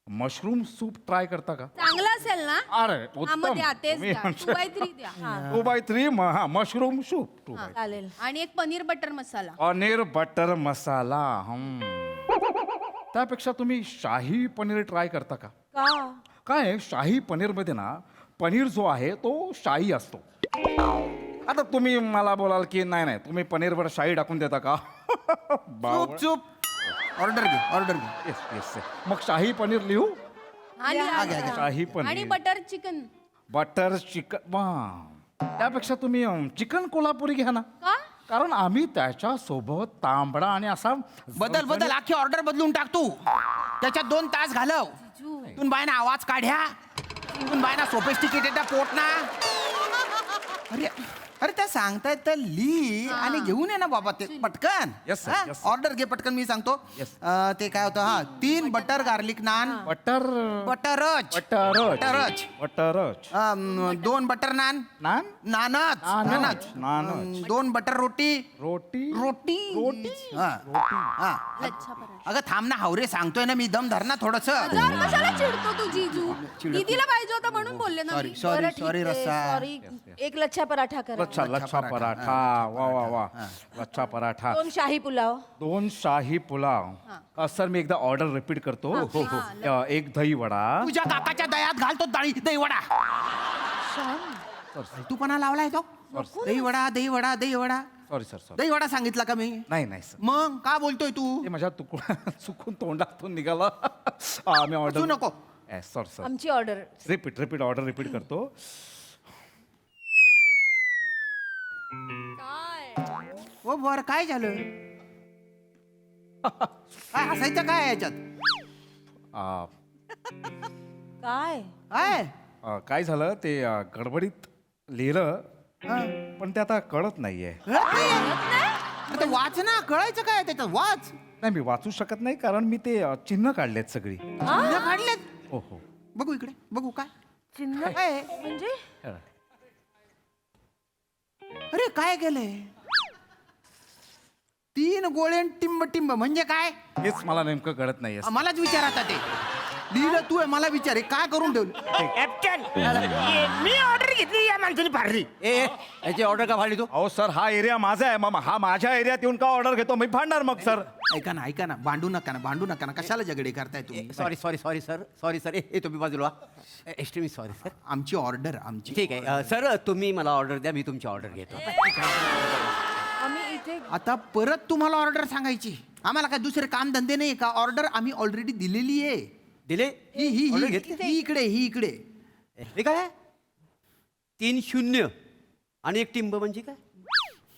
मशरूम सूप ट्राय करता का? चांगला असेल ना? अरे हा, मग द्या, तेच द्या. 2x3 द्या. हा, 2x3 मशरूम सूप 2x3. चालेल. आणि एक पनीर बटर मसाला. पनीर बटर मसाला. त्यापेक्षा तुम्ही शाही पनीर ट्राय करता का? काय आहे, शाही पनीर मध्ये ना पनीर जो आहे तो शाही असतो. आता तुम्ही मला बोलाल की नाही नाही तुम्ही पनीरवर शाही टाकून देता का? चूप चूप. ऑर्डर घे. Yes yes. मग शाही पनीर लिहू? शाही आणि paneer butter chicken. Butter chicken. त्यापेक्षा तुम्ही चिकन कोल्हापुरी घ्या ना, कारण आम्ही त्याच्या सोबत तांबडा आणि असा बदल आखी ऑर्डर बदलून टाक तू. त्याच्यात 2 तास घालव. तून बायना आवाज काढ्या, तून बायना सोफिस्टिकेटेड पोट ना. अरे अरे त्या सांगतायत तर ली आणि घेऊन ये ना बाबा ते पटकन. Yes, sir, yes, sir. Order घे पटकन, मी सांगतो. ते काय होतं, 3 बटर गार्लिक नान. बटरच 2 बटर नान. नानच 2 बटर रोटी. अगं थांब ना, हावरे सांगतोय ना मी, दम धर ना थोडस. कशाला चिडतो तू जीजू? दीदीला पाहिजे होता म्हणून बोलले ना मी. सॉरी रस्सा. एक लच्छा पराठा करा. लच्छा पराठा. वा वा वा. लच्छा पराठा. 2 शाही पुलाव. 2 शाही पुलाव. सर मी एकदा ऑर्डर रिपीट करतो. एक दही वडा. तुझ्या काकाच्या दयात घालतो दहीवडा. तू पणा लावलाय तो dahi vada. Sorry sir sorry. Dahi vada सांगितला का मी? नाही नाही सर, मग का बोलतोय तू? ते माझ्या चुकून तोंडातून निघाला. आम्ही तू ऑर्डर नको. Sorry sir. आमची ऑर्डर. रिपीट ऑर्डर रिपीट करतो. ओ बर काय झालं? काय हसायचं काय याच्यात? आ, काय? काय काय झालं ते गडबडीत लिहिलं, पण ते आता कळत नाहीये. अरे वाच ना, कळायचं काय त्याच्यात? वाच. नाही मी वाचू शकत नाही, कारण मी ते चिन्ह काढलेत सगळी. चिन्ह काढलेत? हो हो. बघू इकडे, बघू काय चिन्ह काय? म्हणजे अरे काय केलंय? 3 गोळे आणि टिंब म्हणजे काय? हेच मला नेमकं कळत नाहीये. मलाच विचार ते लिहिलं तू आहे, मला विचार काय करून ठेवलं? कॅप्टन मी ऑर्डर घेतली या माणसाने फाडली. याची ऑर्डर का फाडली तू? अहो सर हा एरिया माझा आहे, मग हा माझ्या एरियात येऊन का ऑर्डर घेतो? मी फाडणार मग सर. ऐका ना, भांडू नका ना. कशाला झगडे करताय तुम्ही? Sorry sir. हे तुम्ही बाजूला. Extremely sorry sir. आमची ऑर्डर ठीक आहे सर, तुम्ही मला ऑर्डर द्या, मी तुमची ऑर्डर घेतो. आम्ही इथे आता परत तुम्हाला ऑर्डर सांगायची? आम्हाला काय दुसरे काम धंदे नाही का? ऑर्डर आम्ही ऑलरेडी दिलेली आहे. दिले? ही इकडे. हे काय 3 शून्य आणि एक टिंब म्हणजे काय?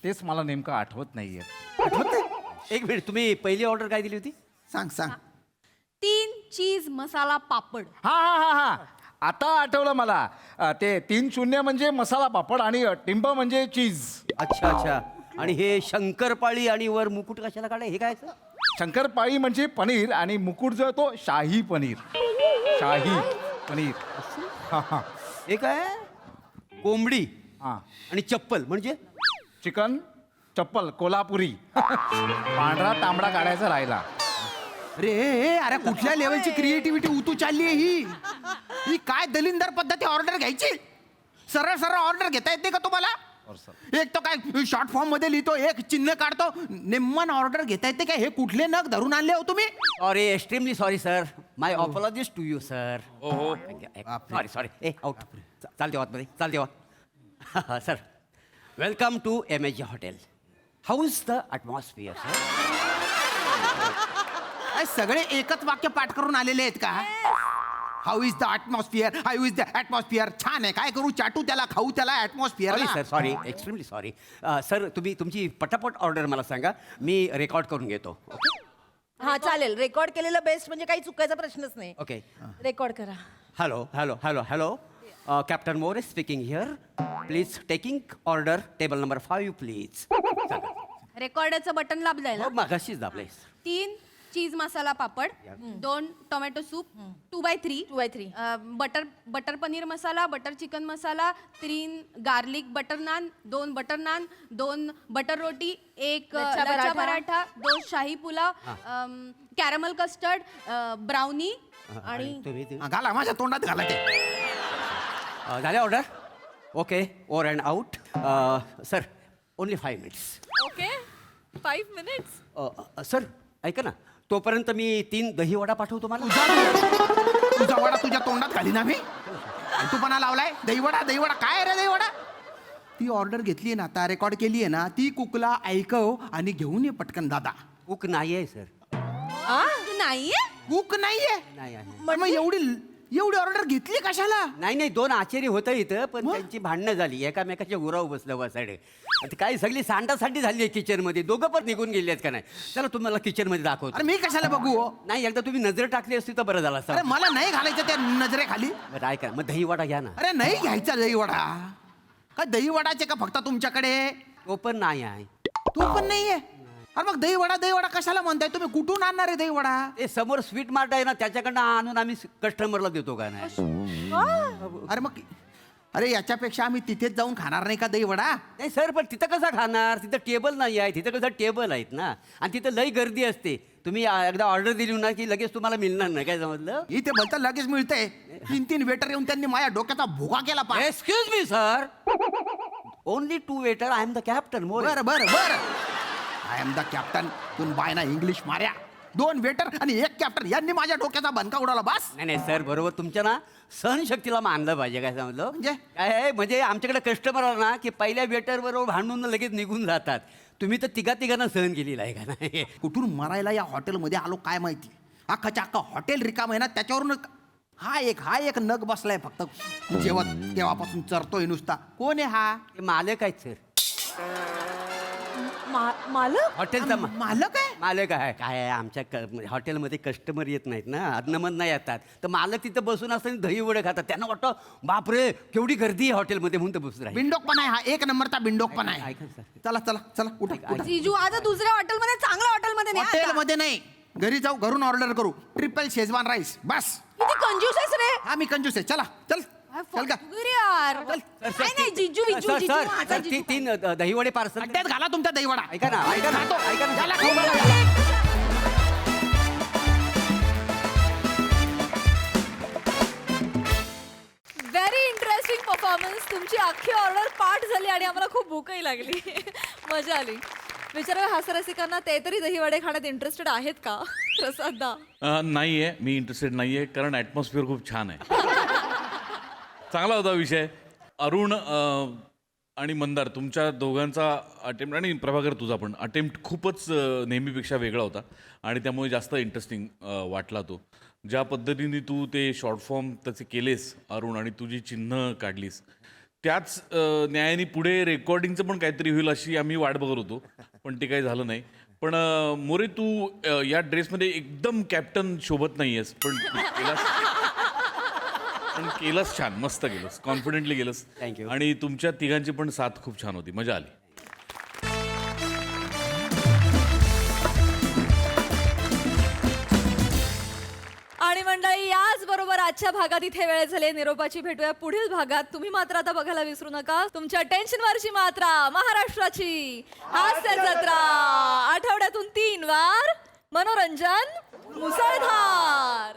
तेच मला नेमकं आठवत नाहीये. एक मिनिट, तुम्ही पहिली ऑर्डर काय दिली होती? सांग 3 चीज मसाला पापड. हा आता आठवलं मला. ते 3 शून्य म्हणजे मसाला पापड आणि टिंब म्हणजे चीज. अच्छा. आणि हे शंकरपाळी आणि वर मुकुट कशाला काढाय हे काय असं? शंकरपाळी म्हणजे पनीर आणि मुकुट जो आहे तो शाही पनीर. शाही पनीर. हा हा हे काय कोंबडी हा. आणि चप्पल म्हणजे चिकन चप्पल कोल्हापुरी. पांढरा तांबडा काढायचा राहिला. अरे कुठल्या लेवलची क्रिएटिव्हिटी उतू चालली आहे ही काय दलिंदर पद्धती ऑर्डर घ्यायची. सरळ सरळ ऑर्डर घेता येते का तुम्हाला. एक तो काय शॉर्ट फॉर्म मध्ये लिहितो एक चिन्ह काढतो निम्मन ऑर्डर घेता येते काय. हे कुठले नग धरून आणले हो तुम्ही. Sorry extremely sorry sir my apologies to you sir. Sorry sorry out चालते आतमध्ये चालते वा. Sir welcome to MSG hotel. How is the atmosphere sir. सगळे एकच वाक्य पाठ करून आलेले आहेत का. How is the atmosphere how is the atmosphere. छान आहे काय करू चाटू त्याला खाऊ त्याला atmosphere. Sorry sir sorry extremely sorry. Sir तुम्ही तुमची पटापट ऑर्डर मला सांगा मी रेकॉर्ड करून घेतो. हा चालेल रेकॉर्ड केलेलं बेस्ट म्हणजे काही चुकायचा प्रश्नच नाही. ओके. रेकॉर्ड करा. Hello hello hello hello captain More speaking here. Please taking order table number 5 please. रेकॉर्डचं बटन दाबलंय ना. मागाशीच दाबलंय. 3 cheese masala papad, 2 tomato soup, 2x3 butter paneer masala, butter chicken masala, 3 garlic butter naan, 2 butter naan, 2 butter roti, 1 lachha paratha, 2 shahi pulao, caramel custard, brownie आणि घाला माझ्या तोंडात घाला ते. झाले order. Okay over and out. Sir only 5 minutes. Okay 5 minutes. Sir ऐका ना तोपर्यंत मी 3 दही वडा पाठवतो मला. तुझा वडा तुझ्या तोंडात घाली ना मी. तू पणा लावलाय दहीवडा दहीवडा काय रे दहीवडा. ती ऑर्डर घेतली ना आता रेकॉर्ड केली आहे ना ती कुकला ऐकव आणि घेऊन ये पटकन दादा. कुक नाही आहे सर. नाहीये कुक नाहीये. नाही आहे. मग एवढी ऑर्डर घेतली कशाला. नाही 2 आचारी होतं इथं पण त्यांची भांडणं झाली एकामेकाच्या उराव बसलं बसाडे. काय सगळी सांडासांडी झाली आहे किचनमध्ये. दोघं पण निघून गेले आहेत का नाही. चला तुम्हाला किचनमध्ये दाखवतो. अरे मी कशाला बघू हो? नाही एकदा तुम्ही नजर टाकली असती तर बरं झालं अरे असतं. मला नाही घालायचं त्या नजरेखाली. बरं ऐका मग दही वडा घ्या ना. अरे नाही घ्यायचा दहीवडा. काय दहीवडाचे का फक्त तुमच्याकडे. तो पण नाही आहे. तू पण नाहीये. अरे मग दहीवडा कशाला म्हणताय तुम्ही. कुठून आणणार आहे दहीवडा. ते समोर स्वीट मार्ट आहे ना त्याच्याकडनं आणून आम्ही कस्टमरला देतो का नाही. अरे मग अरे याच्यापेक्षा आम्ही तिथेच जाऊन खाणार नाही का दहीवडा. नाही सर पण तिथं कसा खाणार. तिथं टेबल नाही आहे. तिथं कसं टेबल आहेत ना आणि तिथं लई गर्दी असते. तुम्ही एकदा ऑर्डर दिली ना की लगेच तुम्हाला मिळणार नाही. काय समजलं. इथे बोलता लगेच मिळतंय. 3 वेटर येऊन त्यांनी माझ्या डोक्याचा भोगा केला पाहिजे. Excuse me sir only 2 waiter I am the captain. बरं आय एम द कॅप्टन. तुम बाय ना इंग्लिश मार्या. 2 वेटर आणि 1 कॅप्टन यांनी माझ्या डोक्याचा बनका उडवला बस. नाही सर बरोबर तुमच्या ना सहनशक्तीला मानलं पाहिजे. काय समजलं म्हणजे काय आहे म्हणजे आमच्याकडे कस्टमर आला ना की पहिल्या वेटर बरोबर भांडून लगेच निघून जातात. तुम्ही तर तिघांना सहन केलेलं आहे का नाही. कुठून मरायला या हॉटेलमध्ये आलो काय माहिती. अख्खाच्या अख्खा हॉटेल रिकाम आहे ना त्याच्यावरून हा एक नग बसलाय फक्त. जेव्हा तेव्हापासून चरतोय नुसता. कोण आहे हा. मालक आहेत सर. मालक हॉटेलचा मालक आहे. मालक आहे काय आहे आमच्या हॉटेलमध्ये कस्टमर येत नाहीत ना अदनमधनं येतात तर मालक तिथं बसून असताना दही वडे खातात. त्यांना वाटतं बापरे केवढी गर्दी आहे हॉटेलमध्ये म्हणून तर बसून राहील. बिंडोक पण आहे हा. 1 नंबरचा बिंडोक पण आहे. ऐका सर चला उठा. जीजू आज दुसऱ्या हॉटेलमध्ये चांगल्या हॉटेलमध्ये नाही आता. हॉटेलमध्ये नाही घरी जाऊ घरून ऑर्डर करू. ट्रिपल शेजवान राईस बस. किती कंजूस आहेस रे. हा मी कंजूस आहे. चल का. यार नाही जीजू सर 3 दही वडे पार्सल अड्ड्यात घाला तुमचा दहीवडा. ऐका ना याला खाऊ घाला. Very interesting performance. तुमची अख्खी ऑर्डर पाठ झाली आणि आम्हाला खूप भूकही लागली. मजा आली. विचारावे हास्यरसिकांना ते तरी दहीवडे खाण्यात इंटरेस्टेड आहेत का. प्रसादा नाही आहे मी इंटरेस्टेड नाही आहे कारण ॲटमॉस्फिअर खूप छान आहे. चांगला होता विषय. अरुण आणि मंदार तुमच्या दोघांचा अटेम्प्ट आणि प्रभाकर तुझा पण अटेम्प्ट खूपच नेहमीपेक्षा वेगळा होता आणि त्यामुळे जास्त इंटरेस्टिंग वाटला तो. ज्या पद्धतीने तू ते शॉर्ट फॉर्म त्याचे केलेस अरुण आणि तुझी चिन्ह काढलीस त्याच न्यायाने पुढे रेकॉर्डिंगचं पण काहीतरी होईल अशी आम्ही वाट बघत होतो पण ते काही झालं नाही. पण मोरे तू या ड्रेसमध्ये एकदम कॅप्टन शोभत नाही आहेस पण केलंस छान मस्त केलंस कॉन्फिडेंटली गेलंस. थँक्यू. आणि तुमच्या तिघांची पण साथ खूप छान होती. मजा आली. याबरोबर आजच्या भागात इथे वेळ झाले निरोपाची. भेटूया पुढील भागात. तुम्ही मात्र आता बघायला विसरू नका तुमच्या टेन्शनवरची मात्रा महाराष्ट्राची हास्य जत्रा. आठवड्यातून 3 वार मनोरंजन मुसळधार.